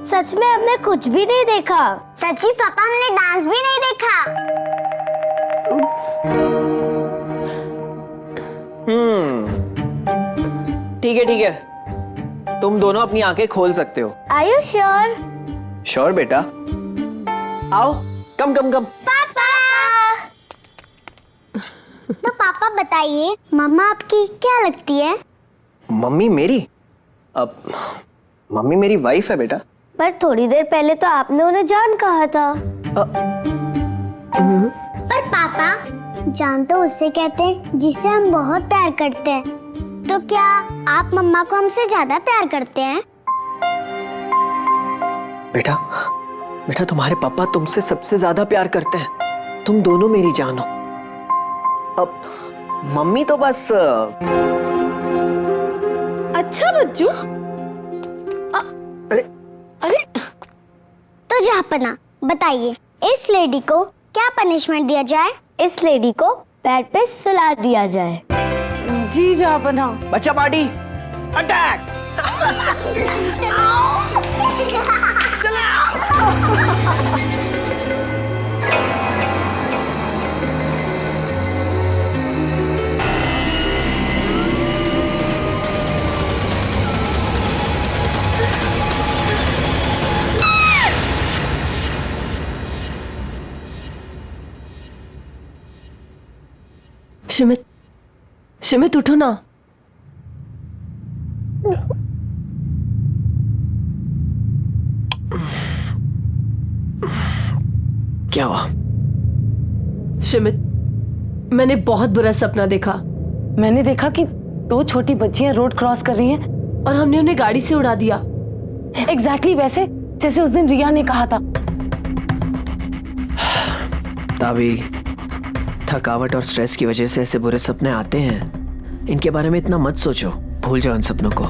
सच में हमने कुछ भी नहीं देखा। सच्ची पापा, हमने डांस भी नहीं देखा। ठीक है, तुम दोनों अपनी आंखें खोल सकते हो। Are you sure? श्योर बेटा। आओ, कम कम कम। पापा। तो पापा बताइए, मम्मा आपकी क्या लगती है? मम्मी मेरी? अब मम्मी मेरी वाइफ है बेटा। पर थोड़ी देर पहले तो आपने उन्हें जान कहा था। पर पापा, जान तो उससे कहते हैं जिससे हम बहुत प्यार करते हैं। तो क्या आप मम्मा को हमसे ज्यादा प्यार करते हैं? बेटा तुम्हारे पापा तुमसे सबसे ज्यादा प्यार करते हैं। तुम दोनों मेरी जान हो। अब मम्मी तो बस। अच्छा बच्चू। अरे तो जहाँपना, बताइए इस लेडी को क्या पनिशमेंट दिया जाए? इस लेडी को बेड पे सुला दिया जाए। जी जहाँपना। बच्चा पार्टी अटैक। शिमित उठो ना। क्या हुआ? शिमित, मैंने बहुत बुरा सपना देखा। मैंने देखा कि 2 छोटी बच्चियां रोड क्रॉस कर रही हैं और हमने उन्हें गाड़ी से उड़ा दिया। एग्जैक्टली वैसे जैसे उस दिन रिया ने कहा था। ताबी, थकावट और स्ट्रेस की वजह से ऐसे बुरे सपने आते हैं। इनके बारे में इतना मत सोचो, भूल जाओ इन सपनों को।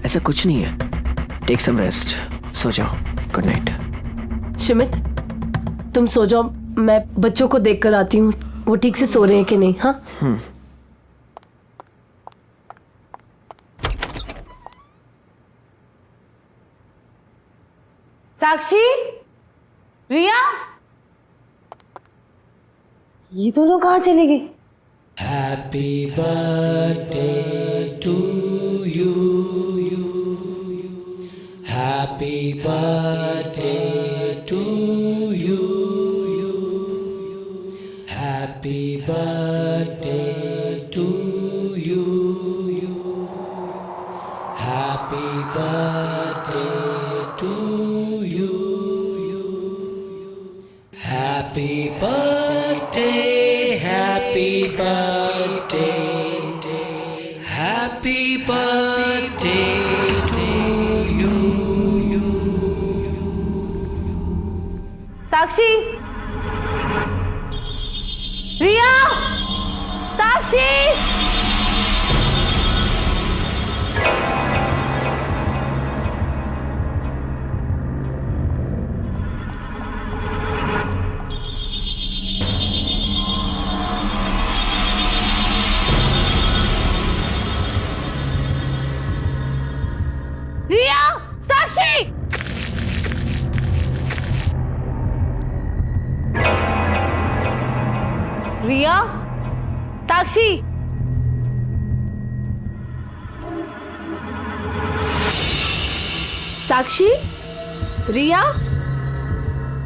ऐसा कुछ नहीं है। टेक सम रेस्ट, सो जाओ। Good night. शिमित, तुम सो जाओ, मैं बच्चों को देख कर आती हूँ वो ठीक से सो रहे हैं कि नहीं। हाँ साक्षी, रिया, ये दोनों कहाँ चली गई? Happy birthday to you. Happy birthday to you. Happy birthday to you. Happy birthday to you. Happy birthday, happy birthday, happy birthday to you. साक्षी, रिया, साक्षी। रिया, साक्षी। रिया, साक्षी। साक्षी, रिया,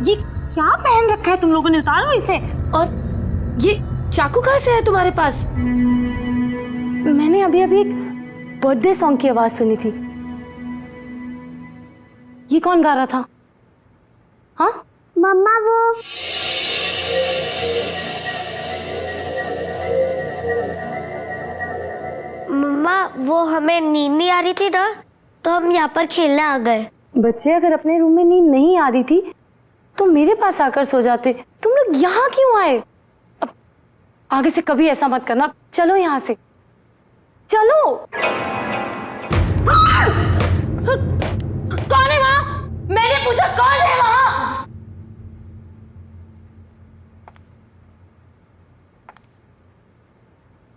ये क्या पहन रखा है तुम लोगों ने? उतारो इसे। और ये चाकू कहाँ से है तुम्हारे पास? मैंने अभी अभी एक बर्थडे सॉन्ग की आवाज सुनी थी। ये कौन गा रहा था? हाँ, मम्मा वो मम्मा वो हमें नींद नहीं आ रही थी ना, तो हम यहाँ पर खेलने आ गए। बच्चे अगर अपने रूम में नींद नहीं आ रही थी तो मेरे पास आकर सो जाते। तुम लोग यहाँ क्यों आए? अब आगे से कभी ऐसा मत करना। चलो यहाँ से, चलो। कौन है वहाँ? मैंने पूछा कौन है वहाँ?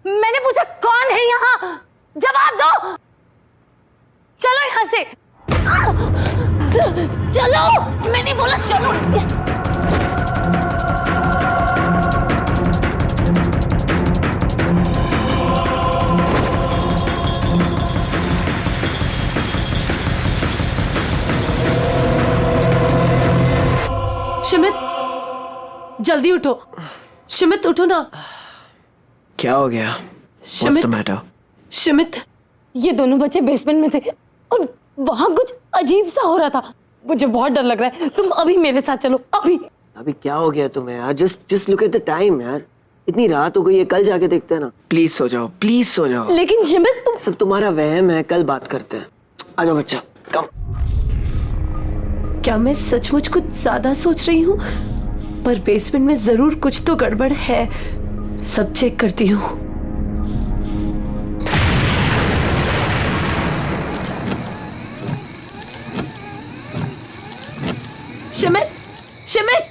मैंने पूछा कौन है यहाँ? जवाब दो। चलो यहाँ से, चलो। मैंने बोला चलो। शिमित, जल्दी उठो। शिमित, उठो ना। क्या हो गया? What's the matter? शिमित, ये दोनों बच्चे बेसमेंट में थे और वहां कुछ अजीब सा हो रहा था। मुझे बहुत डर लग रहा है। तुम अभी मेरे साथ चलो, अभी। अभी क्या हो गया तुम्हें यार? Just look at the time यार। इतनी रात हो गई है, कल जाके देखते हैं ना। प्लीज सो जाओ, प्लीज सो जाओ। लेकिन शिमित, तुम सब तुम्हारा वहम है, कल बात करते हैं। आ जाओ बच्चा, कम। क्या मैं सचमुच कुछ ज्यादा सोच रही हूँ? पर बेसमेंट में जरूर कुछ तो गड़बड़ है। सब चेक करती हूँ। शिमित, शिमित,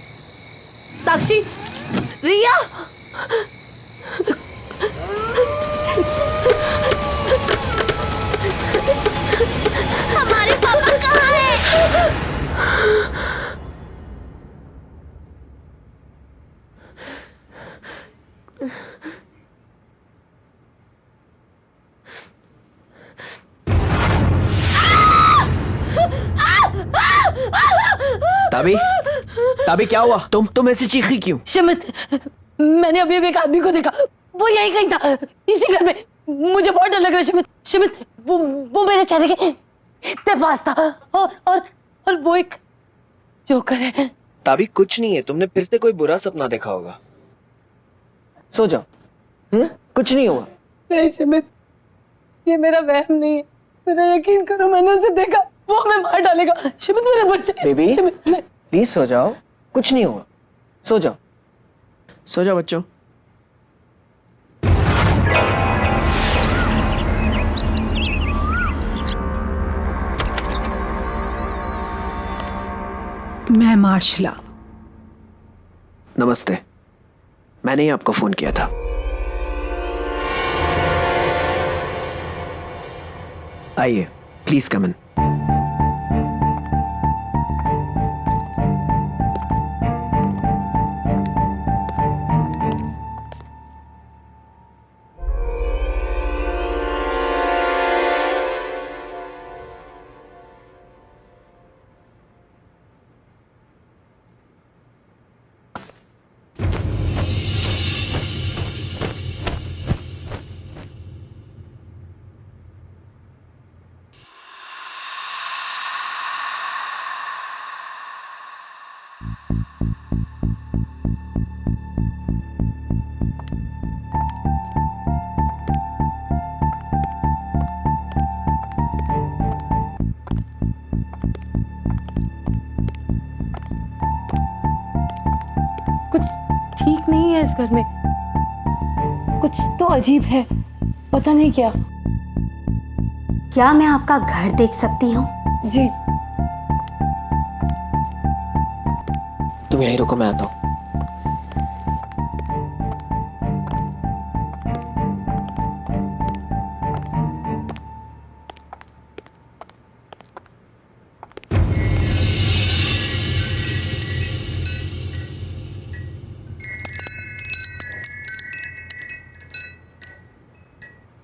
साक्षी, रिया। हमारे पापा कहाँ हैं? ताबी, ताबी क्या हुआ? तुम ऐसी चीखी क्यों? शिमित, मैंने अभी अभी एक आदमी को देखा। वो यहीं कहीं था, इसी घर में। मुझे बहुत डर लग रहा है शिमित। शिमित, वो मेरे चेहरे के इतने पास था। और वो एक जोकर है। ताबी कुछ नहीं है, तुमने फिर से कोई बुरा सपना देखा होगा। सो जाओ। कुछ नहीं हुआ। नहीं शिमित, ये मेरा वहम नहीं है, मेरा यकीन करो, मैंने उसे देखा, वो हमें मार डालेगा। शिमित मेरे बच्चे। बेबी शिमित, प्लीज सो जाओ, कुछ नहीं हुआ। सो जाओ, सो जाओ बच्चों। मैं मार्शला। नमस्ते, मैंने ही आपको फोन किया था। आइए, प्लीज कम इन। कुछ ठीक नहीं है इस घर में, कुछ तो अजीब है, पता नहीं क्या। क्या मैं आपका घर देख सकती हूँ? जी। तुम यहीं रुको, मैं आता हूँ।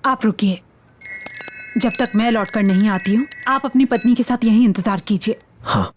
आप रुकिए, जब तक मैं लौटकर नहीं आती हूँ आप अपनी पत्नी के साथ यहीं इंतजार कीजिए। हाँ।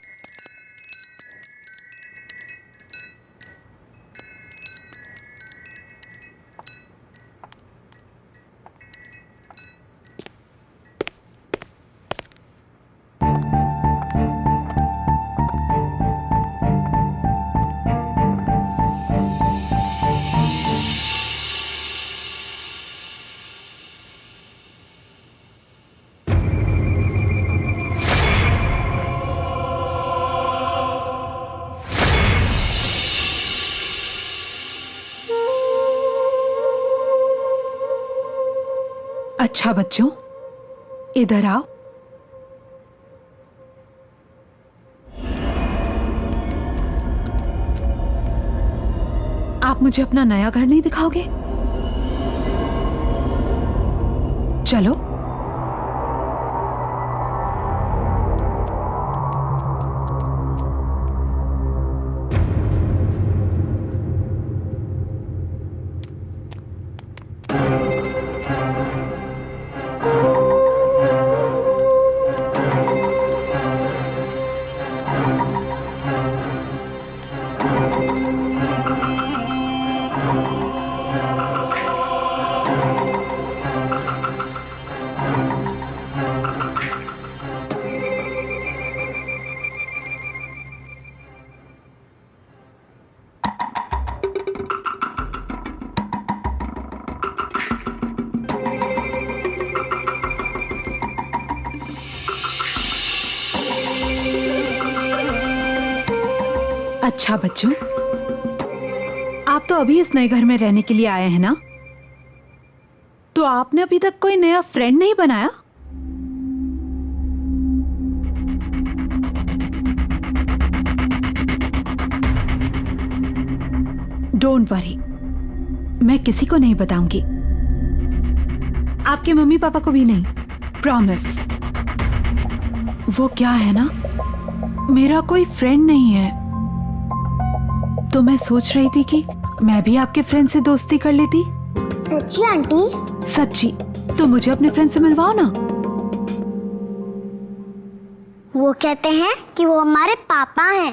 अच्छा बच्चों, इधर आओ। आप मुझे अपना नया घर नहीं दिखाओगे? चलो। अच्छा बच्चों, आप तो अभी इस नए घर में रहने के लिए आए हैं ना? तो आपने अभी तक कोई नया फ्रेंड नहीं बनाया? डोंट वरी, मैं किसी को नहीं बताऊंगी, आपके मम्मी पापा को भी नहीं, प्रॉमिस। वो क्या है ना, मेरा कोई फ्रेंड नहीं है, तो मैं सोच रही थी कि मैं भी आपके फ्रेंड से दोस्ती कर लेती। सच्ची आंटी? सच्ची। तो मुझे अपने फ्रेंड से मिलवाओ ना। वो कहते हैं कि वो हमारे पापा हैं,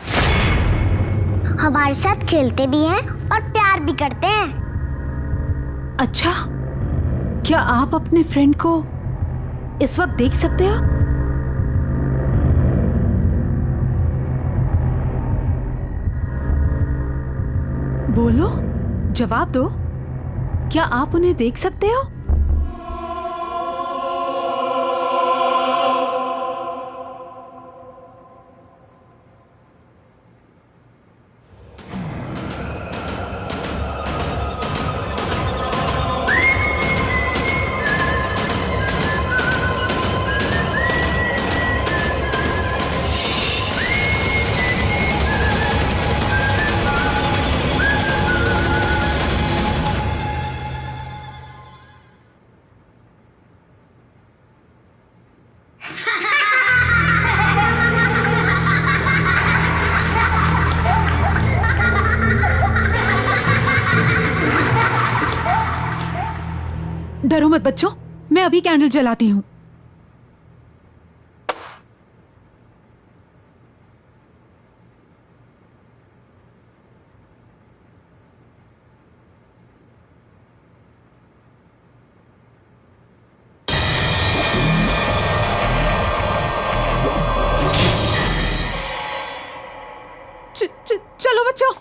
हमारे साथ खेलते भी हैं और प्यार भी करते हैं। अच्छा, क्या आप अपने फ्रेंड को इस वक्त देख सकते हो? बोलो, जवाब दो। क्या आप उन्हें देख सकते हो? डरो मत बच्चों, मैं अभी कैंडल जलाती हूँ। चलो बच्चों।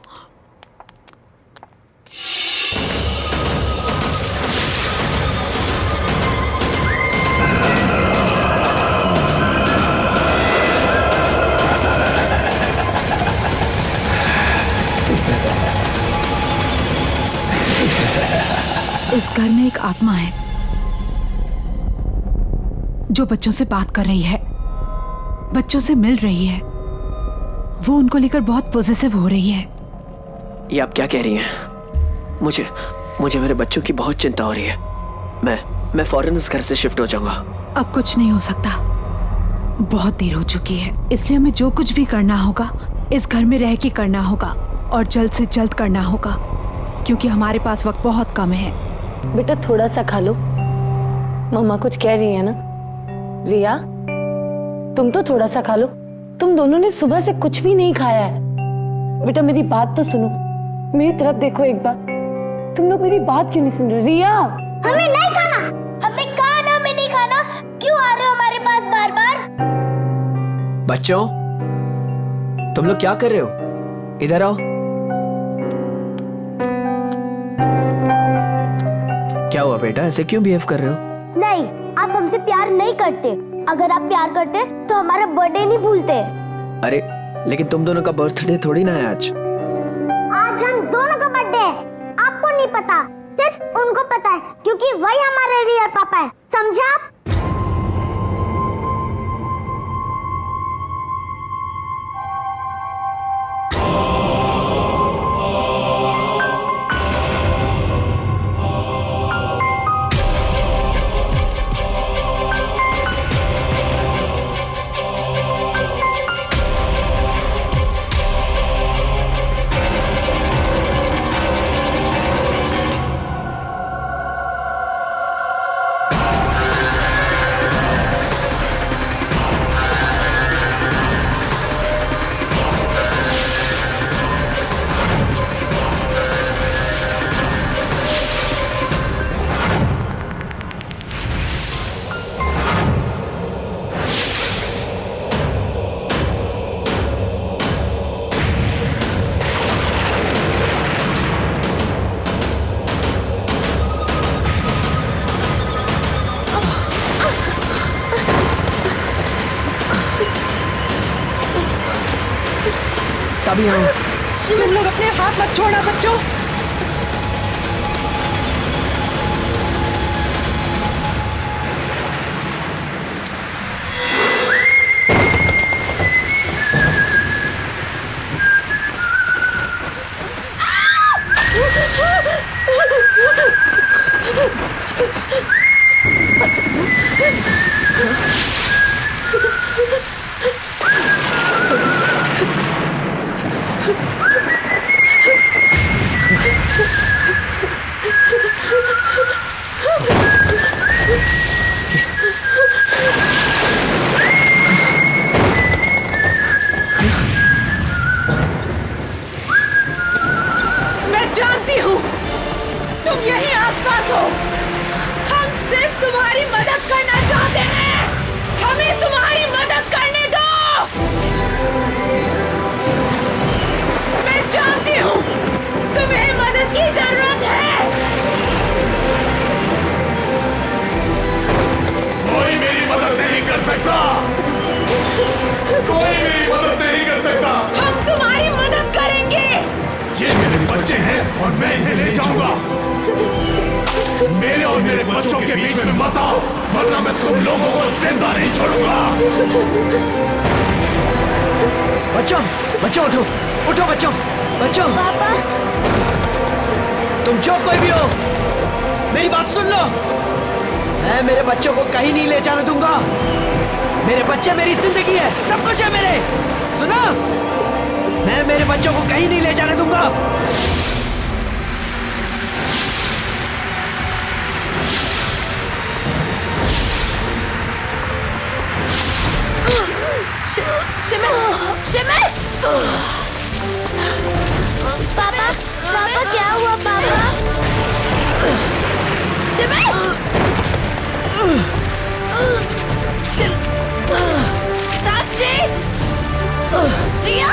इस घर में एक आत्मा है जो बच्चों से बात कर रही है, बच्चों से मिल रही है। वो उनको लेकर बहुत पॉजिटिव हो रही है। ये आप क्या कह रही हैं? मुझे मेरे बच्चों की बहुत चिंता हो रही है। मैं फौरन इस घर से शिफ्ट हो जाऊंगा। अब कुछ नहीं हो सकता, बहुत देर हो चुकी है। इसलिए हमें जो कुछ भी करना होगा इस घर में रह के करना होगा और जल्द से जल्द करना होगा, क्योंकि हमारे पास वक्त बहुत कम है। बेटा थोड़ा सा खा लो, मम्मा कुछ कह रही है ना। रिया, तुम तो थोड़ा सा खा लो। तुम दोनों ने सुबह से कुछ भी नहीं खाया है। बेटा मेरी बात तो सुनो, मेरी तरफ देखो एक बार। तुम लोग मेरी बात क्यों नहीं सुन रहे? रिया, हमें नहीं खाना, हमें कहा ना हमें नहीं खाना। क्यों आ रहे हो हमारे पास बार बार? बच्चों, तुम लोग क्या कर रहे हो? इधर आओ। क्या हुआ बेटा, ऐसे क्यों बिहेव कर रहे हो? नहीं, आप हमसे प्यार नहीं करते। अगर आप प्यार करते तो हमारा बर्थडे नहीं भूलते। अरे लेकिन तुम दोनों का बर्थडे थोड़ी ना है आज। आज हम दोनों का बर्थडे है। आपको नहीं पता, सिर्फ उनको पता है, क्योंकि वही हमारे रियल पापा है। समझा आप? तभी आओ। तुम लोग अपने हाथ मत छोड़ना बच्चों। सकता, कोई मेरी मदद नहीं कर सकता। हम तुम्हारी मदद करेंगे। ये मेरे बच्चे हैं और मैं इन्हें ले जाऊंगा। मेरे और मेरे बच्चों के बीच में मत आओ, वरना मैं तुम लोगों को जिंदा नहीं छोड़ूंगा। बच्चों, बच्चों उठो, उठो बच्चों, बच्चों। पापा तुम जो कोई भी हो, मेरी बात सुन लो। मैं मेरे बच्चों को कहीं नहीं ले जाने दूंगा। मेरे बच्चे मेरी जिंदगी है, सब कुछ है मेरे। सुनो, मैं मेरे बच्चों को कहीं नहीं ले जाने दूंगा। पापा पापा क्या हुआ पापा? साक्षी, रिया,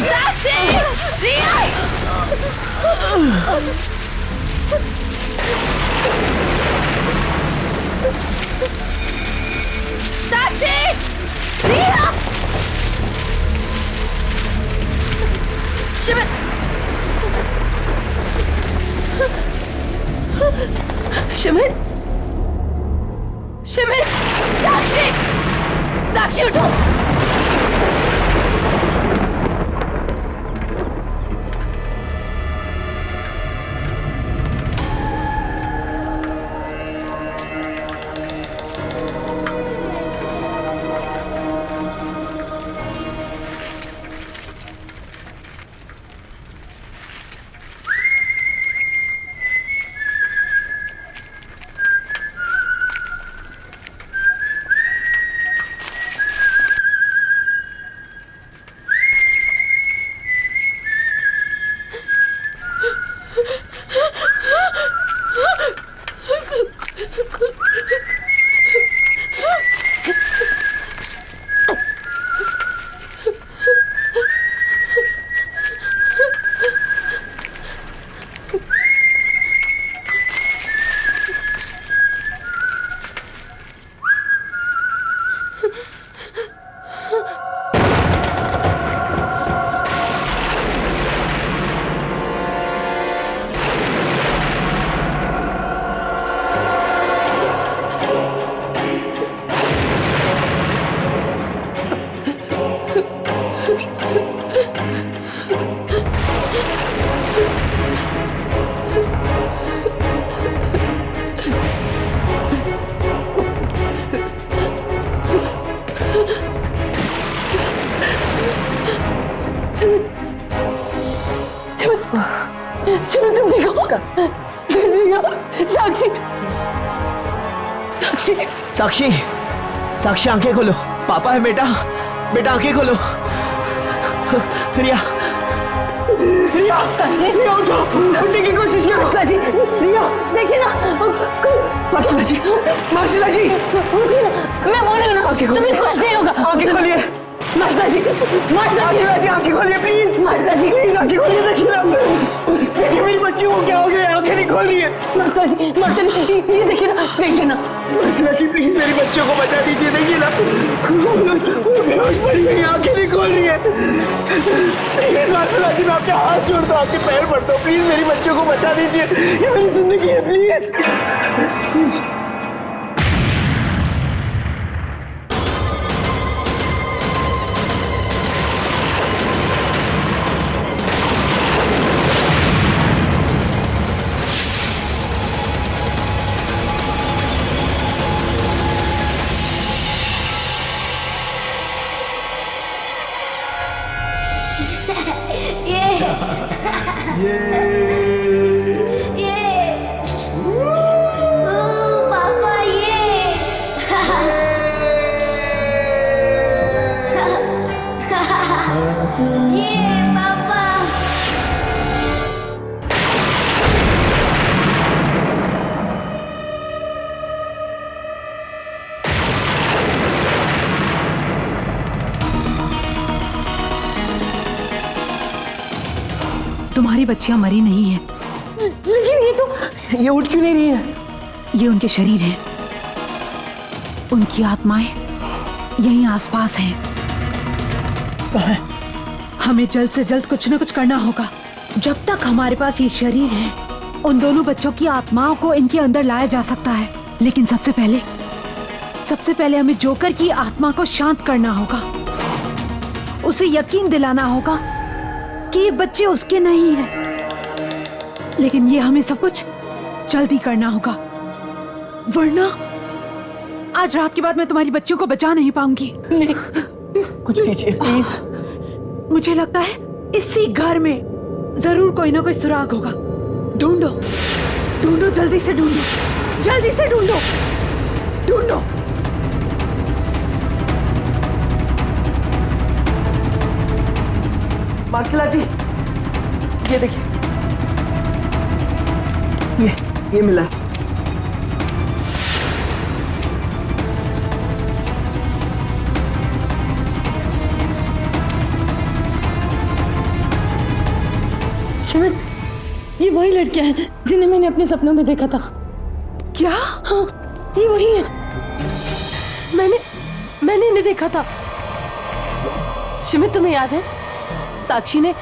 साक्षी, रिया। साक्षी, रिया, शिमित, शिमित, शिमित, साक्षी, साक्षी उठो। तुम ठीक हो? साक्षी, साक्षी, साक्षी, साक्षी आंखें खोलो। पापा है बेटा, बेटा आंखें खोलो। रिया, रिया, साक्षी, रिया उठो, उठने की कोशिश करो। मार्शला जी, रिया, देखिए ना, मार्शला जी, मार्शला जी, उठिए ना, मैं बोल रही हूँ ना, तुम्हें कुछ नहीं होगा। आंखें खोलिए। मार्शला जी, मार्शला जी, आंखें खोलिए प्लीज। मार्शला जी, प्लीज आंखें खोलिए। देखिए मेरी बच्ची को क्या हो गया, आंखें नहीं खोल रही है। मार्शला जी, मार्शला जी, ये देखिए ना, देखिए ना। मार्शला जी प्लीज मेरी बच्चों को बचा दीजिए। देखिए ना, वो बेहोश पड़ी हुई, आंखें नहीं खोल रही है। प्लीज मार्शला जी, मैं आपके हाथ जोड़ता हूँ, आपके पैर पड़ता हूँ, प्लीज मेरी बच्चों को बचा दीजिए। ये मेरी जिंदगी है, प्लीज। पापा ये पापा। तुम्हारी बच्चियां मरी नहीं है। लेकिन ये उठ क्यों नहीं रही है? ये उनके शरीर हैं, उनकी आत्माएं यहीं आसपास हैं। हमें जल्द से जल्द कुछ न कुछ करना होगा। जब तक हमारे पास ये शरीर है, उन दोनों बच्चों की आत्माओं को इनके अंदर लाया जा सकता है। लेकिन सबसे पहले हमें जोकर की आत्मा को शांत करना होगा। उसे यकीन दिलाना होगा कि ये बच्चे उसके नहीं हैं। लेकिन ये हमें सब कुछ जल्दी करना होगा, वरना आज रात के बाद मैं तुम्हारी बच्चियों को बचा नहीं पाऊंगी। नहीं, कुछ कीजिए प्लीज। मुझे लगता है इसी घर में जरूर कोई ना कोई सुराग होगा। ढूंढो, ढूंढो, जल्दी से ढूंढो, जल्दी से ढूंढो, ढूंढो। मार्सिला जी, ये देखिए, ये मिला है। शिविर, ये वही लड़कियां हैं जिन्हें मैंने अपने सपनों में देखा था। क्या? हाँ, ये वही है। मैंने इन्हें देखा था। शिमित, तुम्हें याद है साक्षी ने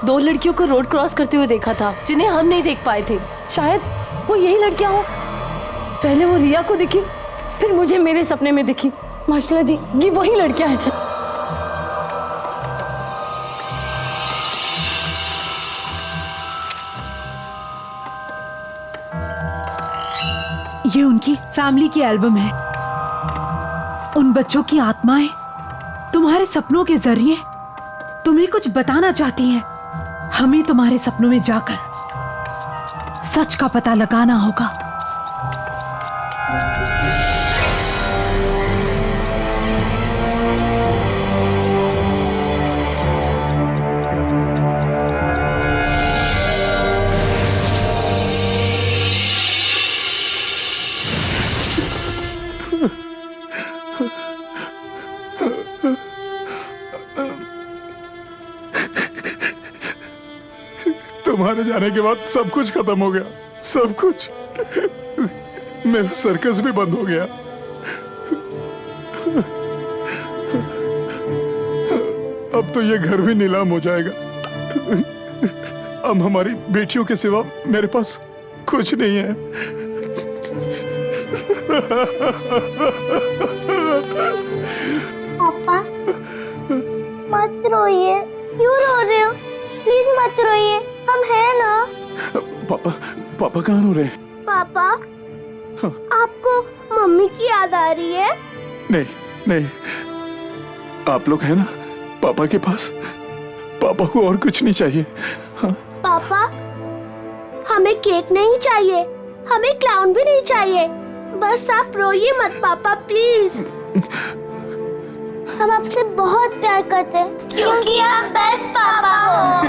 2 लड़कियों को रोड क्रॉस करते हुए देखा था जिन्हें हम नहीं देख पाए थे। शायद वो यही लड़कियां हो। पहले वो रिया को दिखी, फिर मुझे मेरे सपने में दिखी। माशाल्लाह जी, ये वही लड़कियां हैं। ये उनकी फैमिली की एल्बम है। उन बच्चों की आत्माएं तुम्हारे सपनों के जरिए तुम्हें कुछ बताना चाहती हैं। हमें तुम्हारे सपनों में जाकर सच का पता लगाना होगा। तुम्हारे जाने के बाद सब कुछ खत्म हो गया, सब कुछ। मेरा सर्कस भी बंद हो गया। अब तो ये घर भी नीलाम हो जाएगा। अब हमारी बेटियों के सिवा मेरे पास कुछ नहीं है। पापा मत रोइए। क्यों रो रहे हो? प्लीज मत रोइए, हम हैं ना। पापा कहाँ रो रहे हैं? पापा, आपको मम्मी की याद आ रही है? नहीं, आप लोग हैं ना पापा के पास। पापा को और कुछ नहीं चाहिए। हाँ? पापा, हमें केक नहीं चाहिए, हमें क्लाउन भी नहीं चाहिए। बस आप रोइए मत पापा, प्लीज। हम आपसे बहुत प्यार करते हैं क्योंकि आप बेस्ट पापा हो।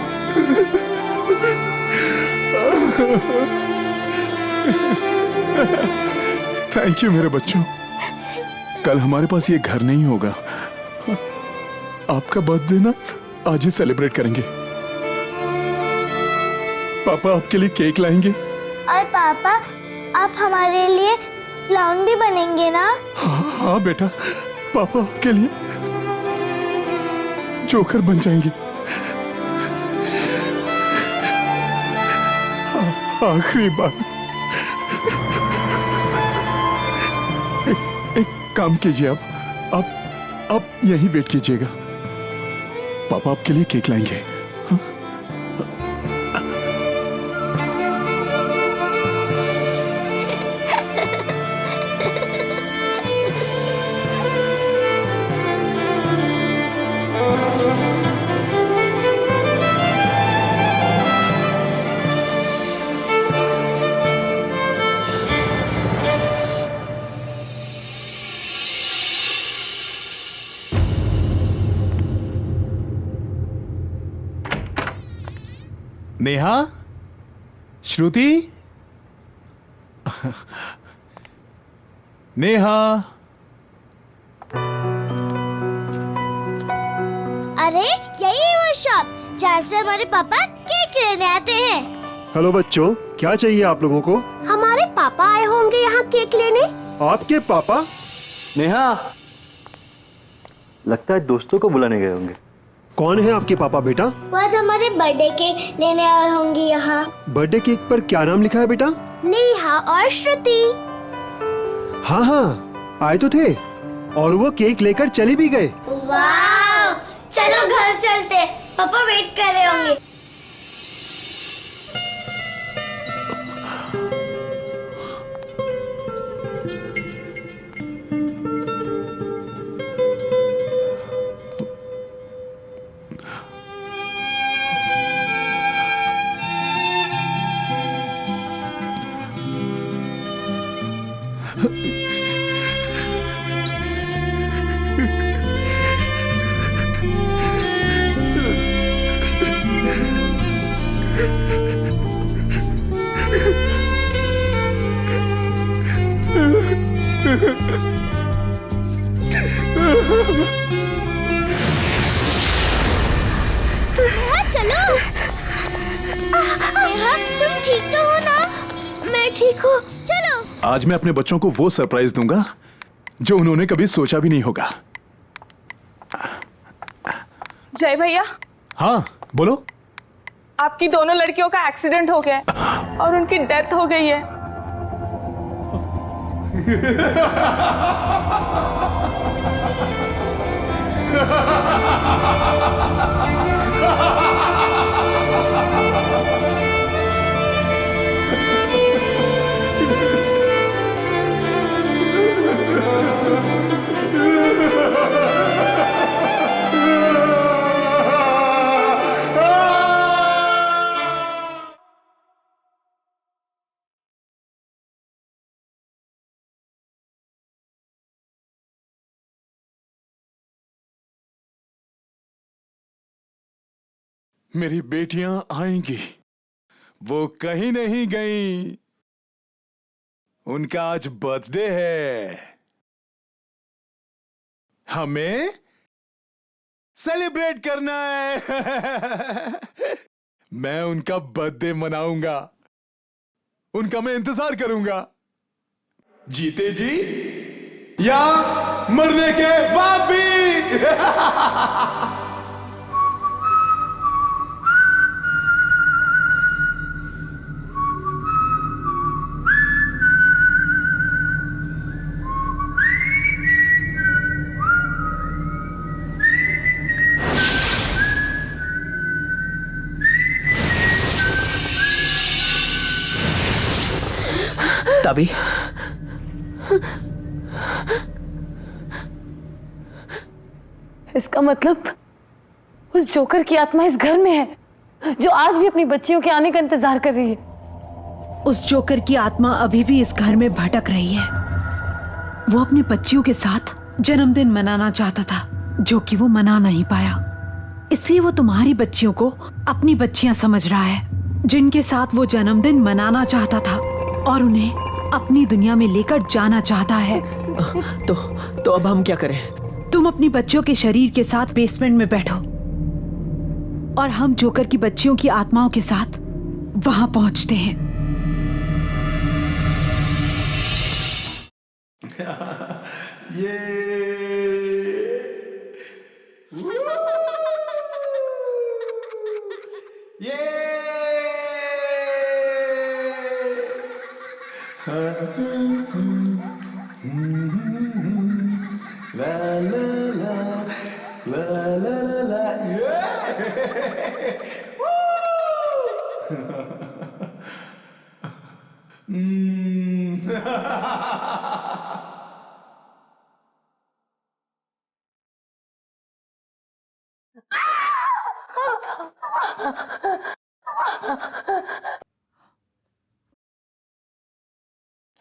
थैंक यू मेरे बच्चों। कल हमारे पास ये घर नहीं होगा। आपका बर्थडे ना आज ही सेलिब्रेट करेंगे। पापा आपके लिए केक लाएंगे। और पापा, आप हमारे लिए क्लाउन भी बनेंगे ना? हाँ बेटा, पापा आपके लिए जोकर बन जाएंगे। आखिरी बार एक काम कीजिए, आप यहीं वेट कीजिएगा। पापा आपके लिए केक लाएंगे। हाँ? नेहा, श्रुति, नेहा। अरे यही वो शॉप जहाँ से हमारे पापा केक लेने आते हैं। हेलो बच्चों, क्या चाहिए आप लोगों को? हमारे पापा आए होंगे यहाँ केक लेने। आपके पापा? नेहा, लगता है दोस्तों को बुलाने गए होंगे। कौन है आपके पापा बेटा? वो आज हमारे बर्थडे केक लेने आए होंगे यहाँ। बर्थडे केक पर क्या नाम लिखा है बेटा? नेहा और श्रुति। हाँ हाँ, आए तो थे और वो केक लेकर चले भी गए। वाह, चलो घर चलते, पापा वेट कर रहे होंगे। चलो। नेहा, तुम ठीक तो हो ना? मैं ठीक हूँ, चलो। आज मैं अपने बच्चों को वो सरप्राइज दूंगा जो उन्होंने कभी सोचा भी नहीं होगा। जय भैया। हाँ बोलो। आपकी दोनों लड़कियों का एक्सीडेंट हो गया है और उनकी डेथ हो गई है। मेरी बेटियां आएंगी, वो कहीं नहीं गई। उनका आज बर्थडे है, हमें सेलिब्रेट करना है। मैं उनका बर्थडे मनाऊंगा, उनका मैं इंतजार करूंगा, जीते जी या मरने के बाद भी। तभी इसका मतलब उस जोकर की आत्मा इस घर में है जो आज भी अपनी बच्चियों के आने का इंतजार कर रही है। उस जोकर की आत्मा अभी भी इस घर में भटक रही है। वो अपनी बच्चियों के साथ जन्मदिन मनाना चाहता था जो कि वो मना नहीं पाया, इसलिए वो तुम्हारी बच्चियों को अपनी बच्चियां समझ रहा है जिनके साथ वो जन्मदिन मनाना चाहता था और उन्हें अपनी दुनिया में लेकर जाना चाहता है। तो अब हम क्या करें? तुम अपनी बच्चियों के शरीर के साथ बेसमेंट में बैठो और हम जोकर की बच्चियों की आत्माओं के साथ वहां पहुंचते हैं।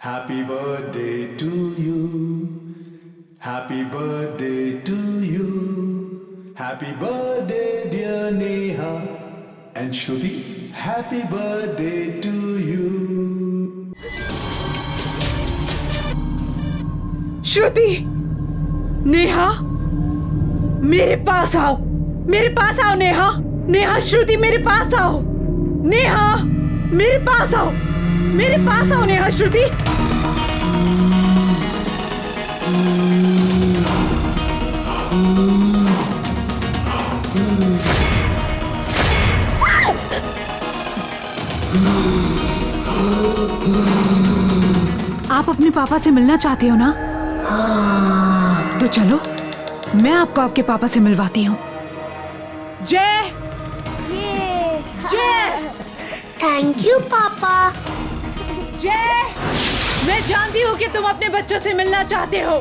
Happy birthday to you. Happy birthday to you. Happy birthday dear Neha and Shruti. Happy birthday to you. श्रुति, नेहा, मेरे पास आओ, मेरे पास आओ नेहा, नेहा, श्रुति मेरे पास आओ। नेहा, मेरे पास आओ, मेरे पास आओ नेहा। श्रुति, आप अपने पापा से मिलना चाहते हो ना? तो चलो, मैं आपको आपके पापा से मिलवाती हूँ। जय, जय, थैंक यू पापा। जय, मैं जानती हूँ कि तुम अपने बच्चों से मिलना चाहते हो।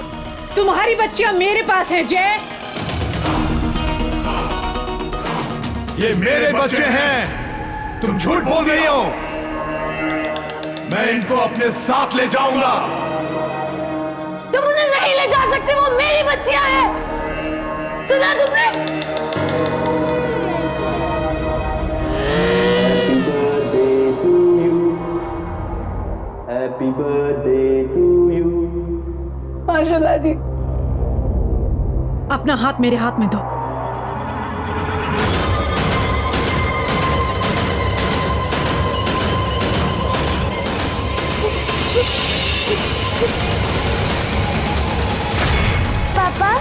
तुम्हारी बच्चियाँ मेरे पास हैं जय। ये मेरे बच्चे हैं, तुम झूठ बोल रही हो। मैं इनको अपने साथ ले जाऊंगा। तुम उन्हें नहीं ले जा सकते, वो मेरी बच्चियां हैं। सुना तुमने? Happy birthday to you. माशाल्लाह जी। अपना हाथ मेरे हाथ में दो। पापा,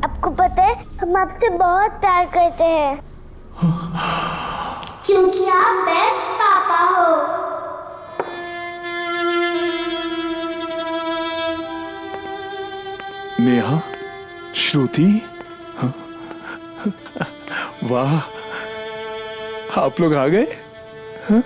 आपको पता है हम आपसे बहुत प्यार करते हैं क्योंकि आप बेस्ट पापा हो। नेहा, श्रुति, वाह, आप लोग आ गए। हाँ?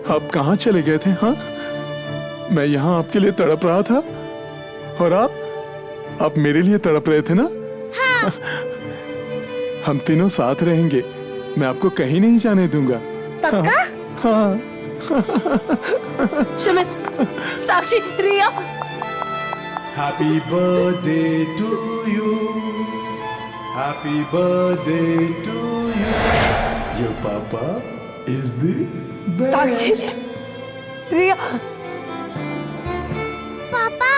आप कहाँ चले गए थे? हाँ, मैं यहाँ आपके लिए तड़प रहा था और आप मेरे लिए तड़प रहे थे ना? हाँ। हम तीनों साथ रहेंगे, मैं आपको कहीं नहीं जाने दूंगा। पक्का? हाँ। शमित, साक्षी, रिया। Happy birthday to you. Happy birthday to you. Your papa is the best. साक्षी, रिया। पापा,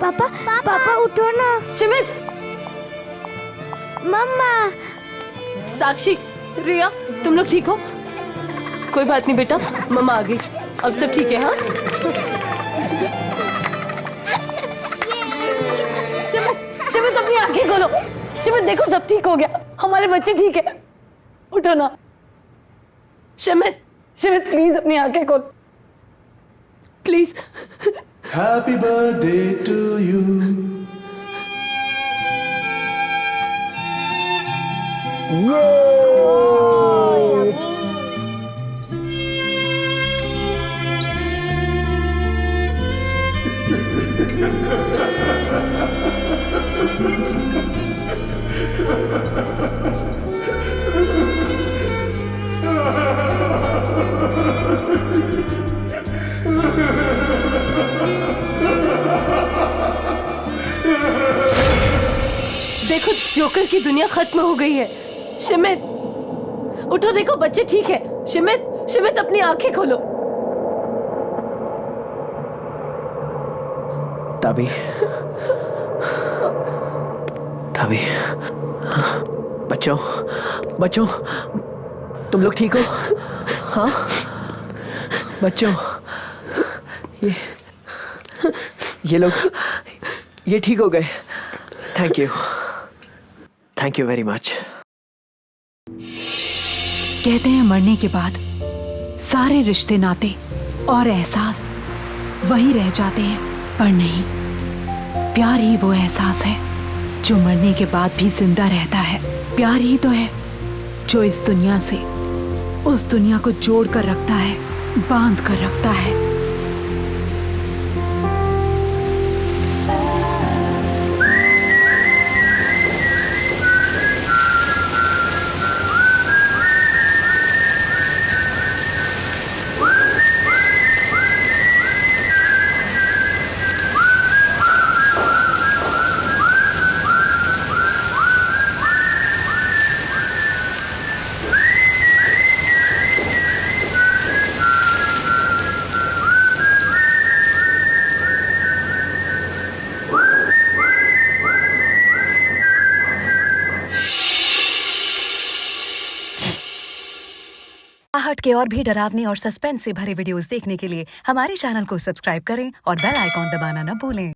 पापा, पापा उठो ना। शमित, मम्मा। साक्षी, रिया, तुम लोग ठीक हो? कोई बात नहीं बेटा, मम्मा आ गई, अब सब ठीक है। हाँ, शिमित अपनी आंखें खोलो। शिमित देखो, सब ठीक हो गया, हमारे बच्चे ठीक है। उठो ना शिमित, शिमित प्लीज अपनी आंखें खोलो, please. Happy birthday to you. देखो, जोकर की दुनिया खत्म हो गई है। शिमित उठो, देखो बच्चे ठीक है। शिमित, शिमित अपनी आंखें खोलो। ताबी, ताबी, बच्चों, बच्चों, तुम लोग ठीक हो? हाँ बच्चों, ये लोग, ये ठीक हो गए। Thank you very much. कहते हैं मरने के बाद सारे रिश्ते, नाते और एहसास वही रह जाते हैं, पर नहीं, प्यार ही वो एहसास है जो मरने के बाद भी जिंदा रहता है। प्यार ही तो है जो इस दुनिया से उस दुनिया को जोड़ कर रखता है, बांध कर रखता है। बॉलीवुड के और भी डरावनी और सस्पेंस से भरे वीडियोस देखने के लिए हमारे चैनल को सब्सक्राइब करें और बेल आइकॉन दबाना न भूलें।